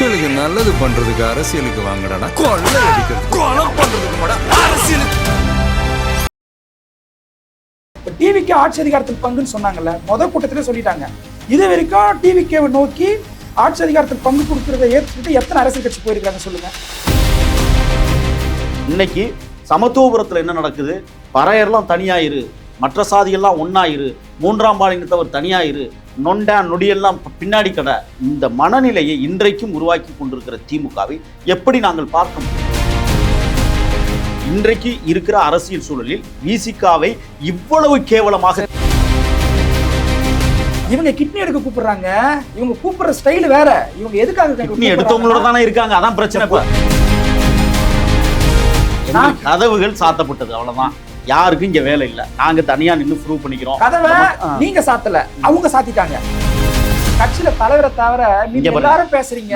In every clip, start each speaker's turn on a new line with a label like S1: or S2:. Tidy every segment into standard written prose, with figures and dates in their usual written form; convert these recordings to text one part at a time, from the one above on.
S1: மக்களுக்கு நல்லது பண்றதுக்கு அரசியலுக்கு வாங்கடா, கொள்ளை அடிக்கிறது கொலை பண்றதுக்கு கூட அரசியலுக்கு.
S2: டிவிக்கு ஆட்சி அதிகாரத்தில் பங்குன்னு சொன்னாங்கல்ல, முதல் கூட்டத்திலே சொல்லிட்டாங்க. இது வரைக்கும் டிவிக்கே நோக்கி ஆட்சி அதிகாரத்தில் பங்கு கொடுக்கறத ஏற்றுக்கிட்டு எத்தனை அரசியல் கட்சி போயிருக்காங்க சொல்லுங்க.
S3: இன்னைக்கு சமத்துவபுரத்தில் என்ன நடக்குது? பறையர்லாம் தனியாயிரு, மற்ற சாதியெல்லாம் ஒன்னாயிரு, மூன்றாம் பாலினத்தவர் தனியாயிரு, நொண்டா நொடியெல்லாம் பின்னாடி கடை. இந்த மனநிலையை இன்றைக்கும் உருவாக்கி கொண்டிருக்கிற திமுகவை எப்படி நாங்கள் பார்க்க முடியும்? இன்றைக்கு இருக்கிற அரசியல் சூழலில் விசிகாவை இவ்வளவு கேவலமாக
S2: இவங்க கிட்னி எடுக்க கூப்பிடுறாங்க. இவங்க கூப்பிடுற ஸ்டைல் வேற. இவங்க எதுக்காக
S3: கிட்னி எடுத்தவங்களோட தானே இருக்காங்க. அதான் பிரச்சனை. கதவுகள் சாத்தப்பட்டது, அவ்வளவுதான். யாருக்கும் இங்க வேலை இல்ல. நாங்க தனியா நின்று ப்ரூவ் பண்ணிக்கிறோம்.
S2: கதவை நீங்க சாத்தல, அவங்க சாத்திட்டாங்க. கட்சியில தலைவரை தவிர நீங்க எல்லாரும் பேசுறீங்க,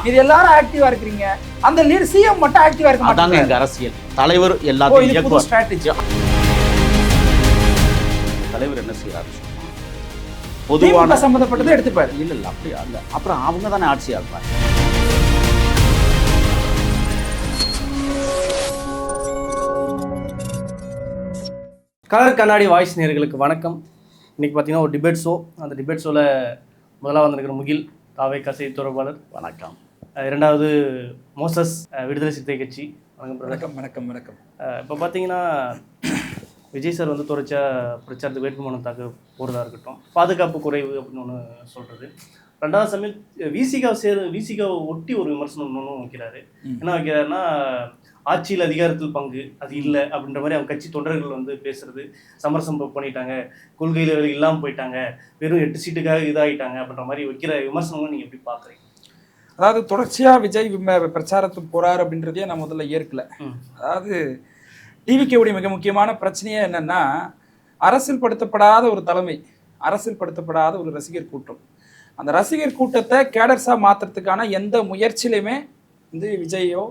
S2: இது எல்லாரும் ஆக்டிவா இருக்கீங்க. அந்த லீடர் சிஎம் மட்டும் ஆக்டிவா இருக்க மாட்டாங்க.
S3: எங்க அரசியல் தலைவர் எல்லாத்தையும் இயக்குவார்.
S2: ஸ்ட்ராட்டஜி.
S3: தலைவர் என்ன செய்யறாரு?
S2: பொதுவான சம்பந்தப்பட்டதை எடுத்துப்பாரு.
S3: இல்ல அப்படியா இல்ல. அப்புறம் அவங்க தானே ஆட்சியா இருப்பாங்க.
S4: கலர் கண்ணாடி வாய்ஸ் நேயர்களுக்கு வணக்கம். இன்றைக்கி பார்த்தீங்கன்னா ஒரு டிபேட் ஷோ. அந்த டிபேட் ஷோவில் முதலாக வந்திருக்கிற முகில் தாவேகா செய்தி தொடர்பாளர், வணக்கம். இரண்டாவது மோசஸ், விடுதலை சிறுத்தை கட்சி,
S2: வணக்கம். வணக்கம் வணக்கம்.
S4: இப்போ பார்த்தீங்கன்னா விஜய் சார் வந்து தொடர்ச்சியாக பிரச்சாரத்துக்கு வேட்புமனு தாக்க போகிறதா இருக்கட்டும், பாதுகாப்பு குறைவு அப்படின்னு ஒன்று சொல்கிறது. ரெண்டாவது சமயம் விசிகாவை ஒட்டி ஒரு விமர்சனம் ஒன்றும் வைக்கிறாரு. என்ன வைக்கிறாருன்னா, ஆட்சியில் அதிகாரத்தில் பங்கு அது இல்லை அப்படின்ற மாதிரி அவங்க கட்சி தொண்டர்கள் வந்து பேசுறது, சமரசம் பண்ணிட்டாங்க, கொள்கையில் இல்லாமல் போயிட்டாங்க, வெறும் 8 சீட்டுக்காக இதாகிட்டாங்க அப்படின்ற மாதிரி வைக்கிற விமர்சனங்களும் நீங்கள் எப்படி பார்க்குறீங்க?
S2: அதாவது தொடர்ச்சியாக விஜய் பிரச்சாரத்துக்கு போகிறார் அப்படின்றதையே நான் முதல்ல ஏற்கல. அதாவது டிவிகேவுடைய மிக முக்கியமான பிரச்சனையே என்னன்னா, அரசியல்படுத்தப்படாத ஒரு தலைமை, அரசியல்படுத்தப்படாத ஒரு ரசிகர் கூட்டம். அந்த ரசிகர் கூட்டத்தை கேடர்ஸாக மாற்றுறதுக்கான எந்த முயற்சியிலையுமே வந்து விஜயோ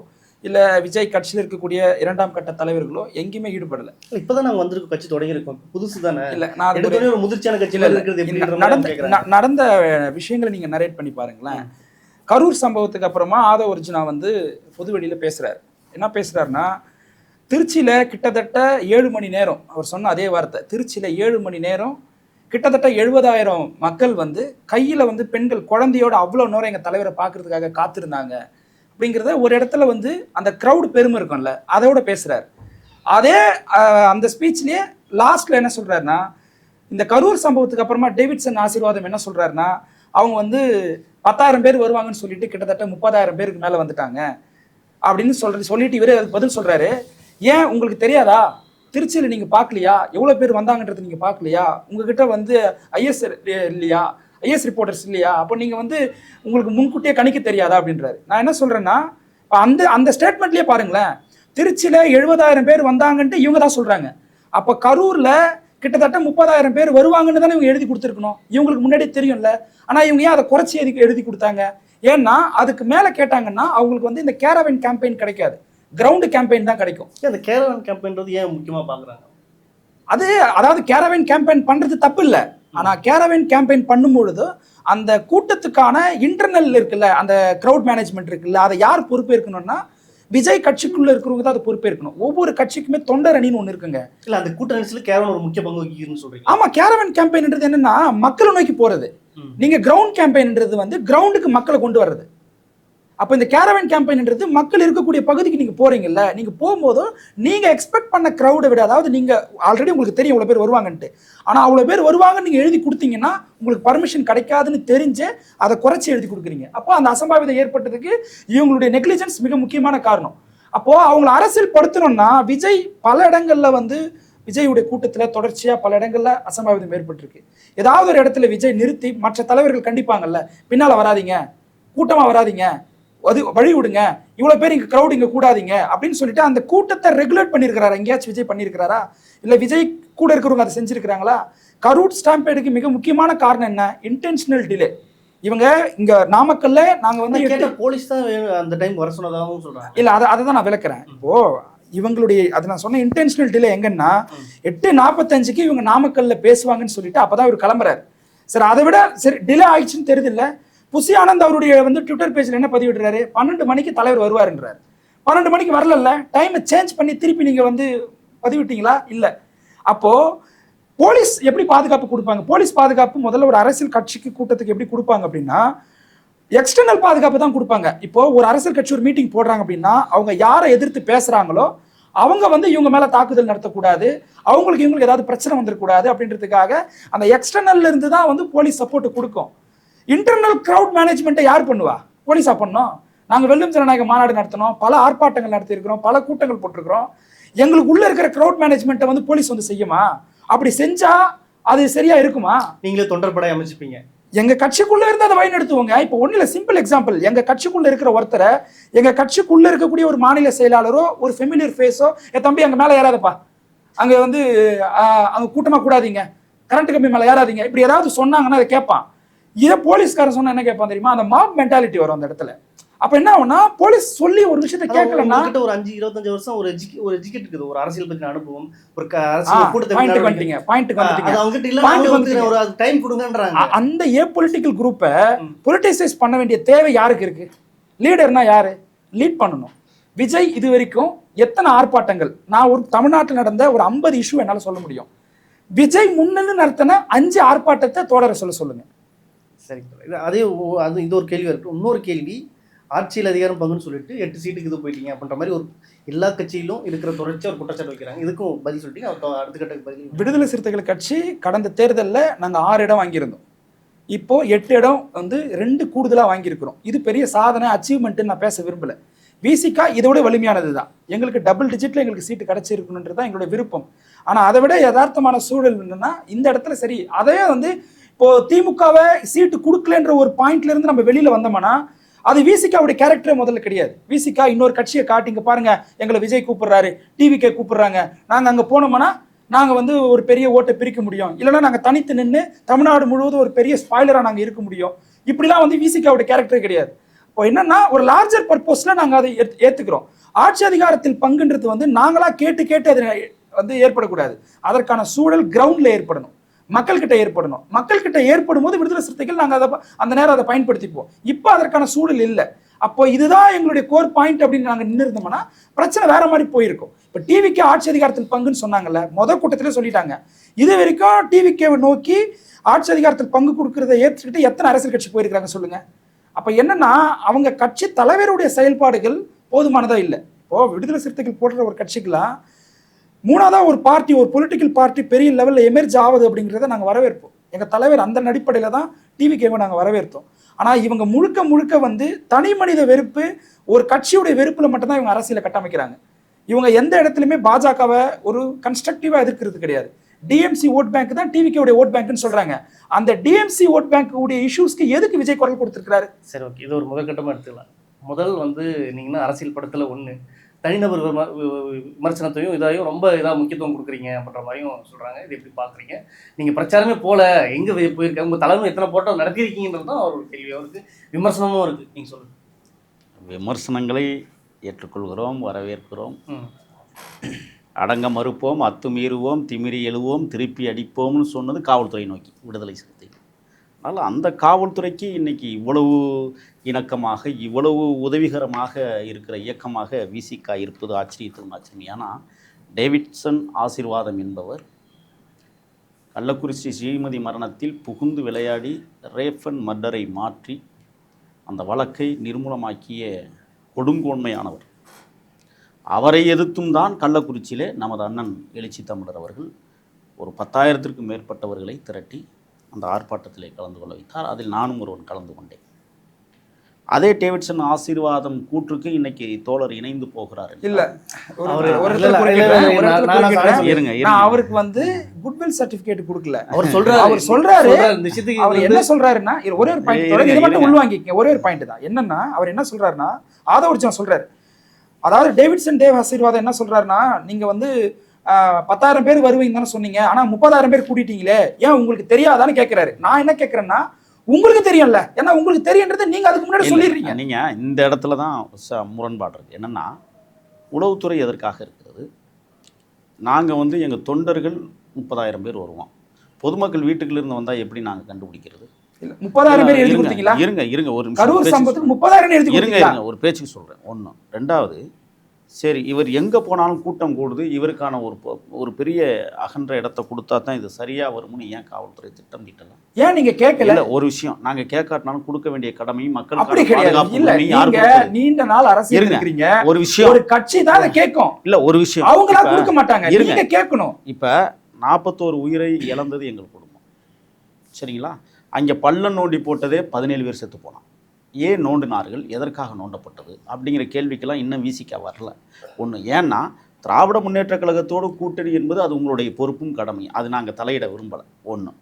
S2: இல்லை விஜய் கட்சியில் இருக்கக்கூடிய 2ஆம் கட்ட தலைவர்களோ எங்கேயுமே ஈடுபடலை.
S4: இப்போதான் நாங்கள் வந்திருக்கோம், கட்சி தொடங்கியிருக்கோம், புதுசு தானே.
S2: இல்லை, நான்
S4: ஒரு முதிர்ச்சியான கட்சியில் இருக்கிறது.
S2: நடந்த விஷயங்களை நீங்கள் நரேட் பண்ணி பாருங்களேன். கரூர் சம்பவத்துக்கு அப்புறமா ஆதவ அர்ஜுனா வந்து பொதுவெளியில் பேசுகிறார். என்ன பேசுகிறாருன்னா, திருச்சியில் கிட்டத்தட்ட 7 மணி நேரம், அவர் சொன்ன அதே வார்த்தை, திருச்சியில் 7 மணி நேரம் கிட்டத்தட்ட 70,000 மக்கள் வந்து கையில் வந்து பெண்கள் குழந்தையோட அவ்வளோ நேரம் எங்கள் தலைவரை பார்க்கறதுக்காக காத்திருந்தாங்க அப்படிங்கிறத ஒரு இடத்துல வந்து அந்த க்ரௌடு பெருமை இருக்கும்ல, அதோட பேசுகிறார். அதே அந்த ஸ்பீச்லேயே லாஸ்ட்டில் என்ன சொல்கிறாருன்னா, இந்த கரூர் சம்பவத்துக்கு அப்புறமா டேவிட்சன் ஆசீர்வாதம் என்ன சொல்கிறாருன்னா, அவங்க வந்து 10,000 பேர் வருவாங்கன்னு சொல்லிட்டு கிட்டத்தட்ட 30,000 பேருக்கு மேலே வந்துட்டாங்க அப்படின்னு சொல்லிட்டு இவரே அதுக்கு பதில் சொல்கிறாரு. ஏன் உங்களுக்கு தெரியாதா? திருச்சியில் நீங்கள் பார்க்கலையா? எவ்வளோ பேர் வந்தாங்கன்றது நீங்கள் பார்க்கலையா? உங்ககிட்ட வந்து ஐஎஸ் இல்லையா, ஐஎஸ் ரிப்போர்ட்டர்ஸ் இல்லையா? அப்போ நீங்கள் வந்து உங்களுக்கு முன்கூட்டியே கணிக்க தெரியாதா அப்படின்றாரு. நான் என்ன சொல்கிறேன்னா, இப்போ அந்த ஸ்டேட்மெண்ட்லேயே பாருங்களேன், திருச்சியில் 70,000 பேர் வந்தாங்கன்ட்டு இவங்க தான் சொல்கிறாங்க. அப்போ கரூரில் கிட்டத்தட்ட 30,000 பேர் வருவாங்கன்னு தானே இவங்க எழுதி கொடுத்துருக்கணும். இவங்களுக்கு முன்னாடி தெரியும்ல. ஆனால் இவங்க ஏன் அதை குறைச்சி எழுதி கொடுத்தாங்க? ஏன்னா அதுக்கு மேலே கேட்டாங்கன்னா அவங்களுக்கு வந்து இந்த கேரவன் கேம்பெயின் கிடைக்காது, கிரவுண்டு கேம்பெயின் தான் கிடைக்கும்.
S4: அந்த கேரவன் கேம்பெயின்றது ஏன் முக்கியமாக பார்க்குறாங்க?
S2: அது அதாவது கேரவன் கேம்பெயின் பண்ணுறது தப்பு இல்லை. ஆனால் கேரவன் கேம்பெயின் பண்ணும்பொழுது அந்த கூட்டத்துக்கான இன்டர்னல் இருக்குல்ல, அந்த க்ரௌட் மேனேஜ்மெண்ட் இருக்குல்ல, அதை யார் பொறுப்பேற்கணும்னா விஜய் கட்சிக்குள்ளே இருக்கிறவங்க தான் அதை பொறுப்பேற்கணும். ஒவ்வொரு கட்சிக்குமே தொண்டர் அணின்னு ஒன்று இருக்குங்க.
S4: இல்லை, அந்த கூட்டணியில் கேரவன் ஒரு முக்கிய பங்கு வகிக்குதுன்னு சொல்கிறீங்க.
S2: ஆமாம், கேரவன் கேம்பெயின்ன்றது என்னன்னா மக்களை நோக்கி போகிறது. நீங்கள் கிரவுண்ட் கேம்பெயின்ன்றது வந்து கிரவுண்டுக்கு மக்களை கொண்டு வர்றது. அப்போ இந்த கேரவன் கேம்பெயின்ன்றது மக்கள் இருக்கக்கூடிய பகுதிக்கு நீங்கள் போகிறீங்கல்ல, நீங்கள் போகும்போதும் நீங்கள் எக்ஸ்பெக்ட் பண்ண க்ரௌடை விட, அதாவது நீங்கள் ஆல்ரெடி உங்களுக்கு தெரியும் இவ்வளோ பேர் வருவாங்கன்ட்டு, ஆனால் அவ்வளோ பேர் வருவாங்கன்னு நீங்கள் எழுதி கொடுத்தீங்கன்னா உங்களுக்கு பர்மிஷன் கிடைக்காதுன்னு தெரிஞ்சு அதை குறைச்சி எழுதி கொடுக்குறீங்க. அப்போ அந்த அசம்பாவிதம் ஏற்பட்டதுக்கு இவங்களுடைய நெக்லிஜென்ஸ் மிக முக்கியமான காரணம். அப்போது அவங்கள அரசியல் படுத்தணும்னா விஜய் பல இடங்களில் வந்து விஜயுடைய கூட்டத்தில் தொடர்ச்சியாக பல இடங்களில் அசம்பாவிதம் ஏற்பட்டிருக்கு. ஏதாவது ஒரு இடத்துல விஜய் நிறுத்தி மற்ற தலைவர்கள் கண்டிப்பாங்கல்ல, பின்னால் வராதிங்க, கூட்டமாக வராதிங்க, அது வழி விடுங்க, இவ்வளோ பேர் இங்கே க்ரௌட் இங்கே கூடாதீங்க அப்படின்னு சொல்லிட்டு அந்த கூட்டத்தை ரெகுலேட் பண்ணியிருக்கிறாரா? எங்கேயாச்சும் விஜய் பண்ணியிருக்கிறாரா? இல்லை விஜய் கூட இருக்கிறவங்க அதை செஞ்சுருக்கிறாங்களா? கரூர் ஸ்டாம்பேடுக்கு மிக முக்கியமான காரணம் என்ன? Intentional delay. இவங்க இங்கே நாமக்கல்ல நாங்கள் வந்து
S4: போலீஸ் தான் அந்த டைம் வர சொன்னதாகவும் சொல்கிறாங்க.
S2: இல்லை, அதை தான் நான் விளக்குறேன். இப்போது இவங்களுடைய அதை நான் சொன்ன இன்டென்ஷனல் டிலே எங்கன்னா 8:45 இவங்க நாமக்கல்ல பேசுவாங்கன்னு சொல்லிட்டு அப்போ தான் இவர் கிளம்புறாரு. சரி, அதை விட சரி டிலே ஆயிடுச்சுன்னு தெரியுது இல்லை, புசி ஆனந்த் அவருடைய வந்து ட்விட்டர் பேஜில் என்ன பதிவிடுறாரு, 12 மணிக்கு தலைவர் வருவாருன்றாரு. 12 மணிக்கு வரல, டைமை சேஞ்ச் பண்ணி திருப்பி நீங்க வந்து பதிவிட்டீங்களா? இல்ல. அப்போ போலீஸ் எப்படி பாதுகாப்பு கொடுப்பாங்க? போலீஸ் பாதுகாப்பு முதல்ல ஒரு அரசியல் கட்சிக்கு கூட்டத்துக்கு எப்படி கொடுப்பாங்க அப்படின்னா, எக்ஸ்டர்னல் பாதுகாப்பு தான் கொடுப்பாங்க. இப்போ ஒரு அரசியல் கட்சி ஒரு மீட்டிங் போடுறாங்க அப்படின்னா, அவங்க யாரை எதிர்த்து பேசுறாங்களோ அவங்க வந்து இவங்க மேல தாக்குதல் நடத்தக்கூடாது, அவங்களுக்கு இவங்களுக்கு ஏதாவது பிரச்சனை வந்துடக்கூடாது அப்படின்றதுக்காக அந்த எக்ஸ்டர்னல்ல இருந்து தான் வந்து போலீஸ் சப்போர்ட் கொடுக்கும். இன்டர்னல் கிரவுட் மேனேஜ்மெண்ட்டை யார் பண்ணுவா? போலீஸா பண்ணோம். நாங்கள் வெல்லும் ஜனநாயக மாநாடு நடத்தினோம், பல ஆர்ப்பாட்டங்கள் நடத்தியிருக்கிறோம், பல கூட்டங்கள் போட்டிருக்கிறோம். எங்களுக்கு உள்ள இருக்கிற கிரவுட் மேனேஜ்மெண்ட்டை வந்து போலீஸ் வந்து செய்யுமா? அப்படி செஞ்சா அது சரியா இருக்குமா?
S4: நீங்களே தொண்டர்படை அமைச்சுப்பீங்க.
S2: எங்க கட்சிக்குள்ள இருந்து அதை வழிநடத்துவோங்க. இப்போ ஒண்ணு இல்ல, சிம்பிள் எக்ஸாம்பிள், எங்க கட்சிக்குள்ள இருக்கிற ஒருத்தரை எங்க கட்சிக்குள்ள இருக்கக்கூடிய ஒரு மாநில செயலாளரோ ஒரு ஃபெமிலியர் ஃபேஸோ, என் தம்பி அங்க மேல ஏறாதப்பா, அங்க வந்து அங்க கூட்டமா கூடாதீங்க, கரண்ட் கம்பி மேல ஏறாதீங்க, இப்படி ஏதாவது சொன்னாங்கன்னா அதை கேட்பான். இதை போலீஸ்காரன் சொன்னா என்ன கேட்பான் தெரியுமா? அந்த மாப் மென்டாலிட்டி வரும் அந்த இடத்துல. அப்ப என்ன ஆகும்னா, போலீஸ் சொல்லி ஒரு விஷயத்தை கேட்கலன்னா,
S4: ஒரு 5-25 வருஷம் ஒரு எஜுகேட் இருக்குது, ஒரு அரசியல் பத்தின அனுபவம், ஒரு டைம் கொடுங்கன்றாங்க.
S2: அந்த பொலிட்டிக்கல் குரூப்பை பொலிட்டிசைஸ் பண்ண வேண்டிய தேவை யாருக்கு இருக்கு? லீடர்னா யாரு? லீட் பண்ணணும். விஜய் இது வரைக்கும் எத்தனை ஆர்ப்பாட்டங்கள், நான் ஒரு தமிழ்நாட்டில் நடந்த ஒரு 50 இஷ்யூ என்னால சொல்ல முடியும். விஜய் முன்னன்னு நடத்தின 5 ஆர்ப்பாட்டத்தை தொடர சொல்லுங்க.
S4: சரி, அதே அது இது ஒரு கேள்வி இருக்கு. இன்னொரு கேள்வி, ஆட்சியில் அதிகாரம் பங்குன்னு சொல்லிட்டு 8 சீட்டுக்கு இது போயிட்டீங்க அப்படின்ற மாதிரி ஒரு எல்லா கட்சியிலும் இருக்கிற தொடர்ச்சி ஒரு குற்றச்சாட்டு வைக்கிறாங்க. இதுக்கும் பதில் சொல்லிட்டீங்க. அடுத்த கட்டத்துக்கு பதில்.
S2: விடுதலை சிறுத்தைகள் கட்சி கடந்த தேர்தலில் நாங்கள் 6 இடம் வாங்கியிருந்தோம். இப்போ 8 இடம் வந்து 2 கூடுதலாக வாங்கியிருக்கிறோம். இது பெரிய சாதனை, அச்சீவ்மெண்ட்டு நான் பேச விரும்பல. விசிகா இதோட வலிமையானது தான். எங்களுக்கு டபுள் டிஜிட்ல எங்களுக்கு சீட்டு கிடைச்சிருக்கணுன்றது தான் எங்களுடைய விருப்பம். ஆனால் அதை விட யதார்த்தமான சூழல் என்னன்னா, இந்த இடத்துல சரி, அதே வந்து இப்போ திமுகவை சீட்டு கொடுக்கலன்ற ஒரு பாயிண்ட்ல இருந்து நம்ம வெளியில வந்தோம்னா, அது விசிகாவுடைய கேரக்டரே முதல்ல கிடையாது. விசிகா இன்னொரு கட்சியை காட்டிங்க பாருங்க, எங்களை விஜய் கூப்பிடுறாரு, டிவிகே கூப்பிடுறாங்க, நாங்கள் அங்கே போனோம்னா நாங்கள் வந்து ஒரு பெரிய ஓட்டை பிரிக்க முடியும், இல்லைன்னா நாங்கள் தனித்து நின்று தமிழ்நாடு முழுவதும் ஒரு பெரிய ஸ்பாய்லராக நாங்கள் இருக்க முடியும். இப்படிலாம் வந்து விசிகாவுடைய கேரக்டரே கிடையாது. இப்போ என்னன்னா, ஒரு லார்ஜர் பர்பஸ்ல நாங்கள் அதை ஏற்றுக்கிறோம். ஆட்சி அதிகாரத்தில் பங்குன்றது வந்து நாங்களா கேட்டு அது வந்து ஏற்படக்கூடாது. அதற்கான சூழல் கிரவுண்ட்ல ஏற்படணும், மக்கள்கிட்ட ஏற்படணும். மக்கள்கிட்ட ஏற்படும் போது விடுதலை சிறுத்தைகள் நாங்கள் அந்த நேரம் அதை பயன்படுத்திப்போம். இப்போ அதற்கான சூழல் இல்லை. அப்போ இதுதான் எங்களுடைய கோர் பாயிண்ட் அப்படின்னு நாங்கள் நின்று இருந்தோம்னா பிரச்சனை வேற மாதிரி போயிருக்கும். இப்போ டிவிக்கு ஆட்சி அதிகாரத்தில் பங்குன்னு சொன்னாங்கல்ல, முதல் கூட்டத்திலே சொல்லிட்டாங்க. இது வரைக்கும் டிவிக்கேவை நோக்கி ஆட்சி அதிகாரத்தில் பங்கு கொடுக்கறதை ஏற்றுக்கிட்டு எத்தனை அரசியல் கட்சி போயிருக்காங்க சொல்லுங்க. அப்போ என்னன்னா, அவங்க கட்சி தலைவருடைய செயல்பாடுகள் போதுமானதா இல்லை. இப்போ விடுதலை சிறுத்தைகள் போடுற ஒரு கட்சிக்கெல்லாம் மூணாவதா ஒரு பார்ட்டி, ஒரு பொலிட்டிக்கல் பார்ட்டி பெரிய லெவலில் எமர்ஜ் ஆகுது அப்படிங்கிறத நாங்கள் வரவேற்போம். எங்கள் தலைவர் அந்த அடிப்படையில் தான் டிவிகேவை நாங்கள் வரவேற்றோம். ஆனால் இவங்க முழுக்க வந்து தனி மனித வெறுப்பு, ஒரு கட்சியுடைய வெறுப்பில் மட்டும்தான் இவங்க அரசியலை கட்டமைக்கிறாங்க. இவங்க எந்த இடத்துலையுமே பாஜகவை ஒரு கன்ஸ்ட்ரக்டிவாக எதிர்க்கிறது கிடையாது. டிஎம்சி ஓட் பேங்க் தான் டிவிகேவுடைய ஓட் பேங்க்னு சொல்கிறாங்க. அந்த டிஎம்சி ஓட் பேங்க் உடைய இஷ்யூஸ்க்கு எதுக்கு விஜய் குரல் கொடுத்துருக்காரு?
S4: சரி, ஓகே, இது ஒரு முதற்கட்டமாக எடுத்துக்கலாம். முதல் வந்து நீங்கன்னா அரசியல் படத்தில் ஒன்று தனிநபர் விமர்சனத்தையும் இதையும் ரொம்ப இதாக முக்கியத்துவம் கொடுக்குறீங்க அப்படின்ற மாதிரியும் சொல்கிறாங்க. இது எப்படி பார்க்குறீங்க? நீங்கள் பிரச்சாரமே போல எங்கே போயிருக்காங்க, உங்கள் தலைமை எத்தனை போட்டோ நடத்திருக்கீங்கன்றது தான் ஒரு கேள்வியாக இருக்குது, விமர்சனமும் இருக்குது. நீங்கள் சொல்லுங்கள்.
S3: விமர்சனங்களை ஏற்றுக்கொள்கிறோம், வரவேற்கிறோம். அடங்க மறுப்போம், அத்துமீறுவோம், திமிரி எழுவோம், திருப்பி அடிப்போம்னு சொன்னது காவல்துறை நோக்கி விடுதலை சிறுத்தைகள். அதனால் அந்த காவல்துறைக்கு இன்றைக்கி இவ்வளவு இணக்கமாக, இவ்வளவு உதவிகரமாக இருக்கிற இயக்கமாக விசிகா இருப்பது ஆச்சரியம். ஆனால் டேவிட்சன் ஆசீர்வாதம் என்பவர் கள்ளக்குறிச்சி ஸ்ரீமதி மரணத்தில் புகுந்து விளையாடி ரேப் அண்ட் மர்டரை மாற்றி அந்த வழக்கை நிர்மூலமாக்கிய கொடுங்கோன்மையானவர். அவரை எதிர்த்தும் தான் கள்ளக்குறிச்சியிலே நமது அண்ணன் எழுச்சி தமிழர் அவர்கள் ஒரு 10,000த்திற்கும் மேற்பட்டவர்களை திரட்டி அந்த ஆர்ப்பாட்டத்திலே கலந்து கொள்ள வைத்தார். அதில் நானும் ஒருவன் கலந்து கொண்டேன். அதே டேவிட்சன் ஆசீர்வாதம் கூற்றுக்கு இன்னைக்கு தோழர் இணைந்து போகிறார்.
S2: இல்ல, அவருக்கு வந்து குட்வில் சர்டிபிகேட் கொடுக்கல. அவர் சொல்றாரு அவர் என்ன சொல்றாருன்னா, ஒரே ஒரு பாயிண்ட் இதை மட்டும் உள்வாங்கிக்க. ஒரே ஒரு பாயிண்ட் தான் என்னன்னா, அவர் என்ன சொல்றாருன்னா, ஆதவர்ஜன் சொல்றாரு, அதாவது டேவிட்சன் தேவ் ஆசீர்வாதம் என்ன சொல்றாருன்னா, நீங்க வந்து 10,000 பேர் வருவீங்க தானே சொன்னீங்க, ஆனா 30,000 பேர் கூட்டிட்டீங்களே, ஏன் உங்களுக்கு தெரியாதான்னு கேட்கிறாரு. நான் என்ன கேட்கிறேன்னா, உங்களுக்கு தெரியும்ல, ஏன்னா உங்களுக்கு தெரியுன்றது நீங்க அதுக்கு முன்னாடி சொல்லிடுறீங்க.
S3: நீங்க இந்த இடத்துல தான் முரண்பாடு இருக்கு. என்னன்னா, உளவுத்துறை எதற்காக இருக்கிறது? நாங்கள் வந்து எங்கள் தொண்டர்கள் 30,000 பேர் வருவோம். பொதுமக்கள் வீட்டுக்குள்ள இருந்து வந்தால் எப்படி நாங்கள் கண்டுபிடிக்கிறது?
S2: இல்ல 30,000 பேர் எழுதி கொடுத்தீங்களா?
S3: இருங்க ஒரு நிமிஷம்.
S2: கரூர் சம்பவத்துக்கு 30,000 எழுதி கொடுத்தீங்களா?
S3: இருங்க ஒரு பேச்சுக்கு சொல்றேன். ஒண்ணு. ரெண்டாவது, சரி இவர் எங்க போனாலும் கூட்டம் கூடுது, இவருக்கான ஒரு பெரிய அகன்ற இடத்தை கொடுத்தா தான் இது சரியா வரும்னு ஏன் காவல்துறை திட்டம் தீட்டலாம்?
S2: ஏன் நீங்க கேட்கல?
S3: ஒரு விஷயம், நாங்க கேட்காட்டினாலும் கொடுக்க வேண்டிய கடமை
S2: அப்படி கிடையாது. இல்ல நீங்க நீண்ட நாள் அரசியல் இருக்கீங்க.
S3: ஒரு விஷயம்,
S2: ஒரு கட்சி தான் அதை கேட்கும்.
S3: இல்ல ஒரு விஷயம்,
S2: அவங்களா கொடுக்க மாட்டாங்க, நீங்க கேட்கணும்.
S3: இப்ப 41 உயிரை இழந்தது எங்கள் குடும்பம், சரிங்களா? அங்க பள்ளம் நோண்டி போட்டதே 17 பேர் செத்து போனான். ஏன் நோண்டினார்கள், எதற்காக நோண்டப்பட்டது அப்படிங்கிற கேள்விக்கெல்லாம் இன்னும் விசிக வரல. ஒன்று, ஏன்னா திராவிட முன்னேற்ற கழகத்தோடு கூட்டணி என்பது அது உங்களுடைய பொறுப்பும் கடமை, அது நாங்கள் தலையிட விரும்பலை. ஒன்று,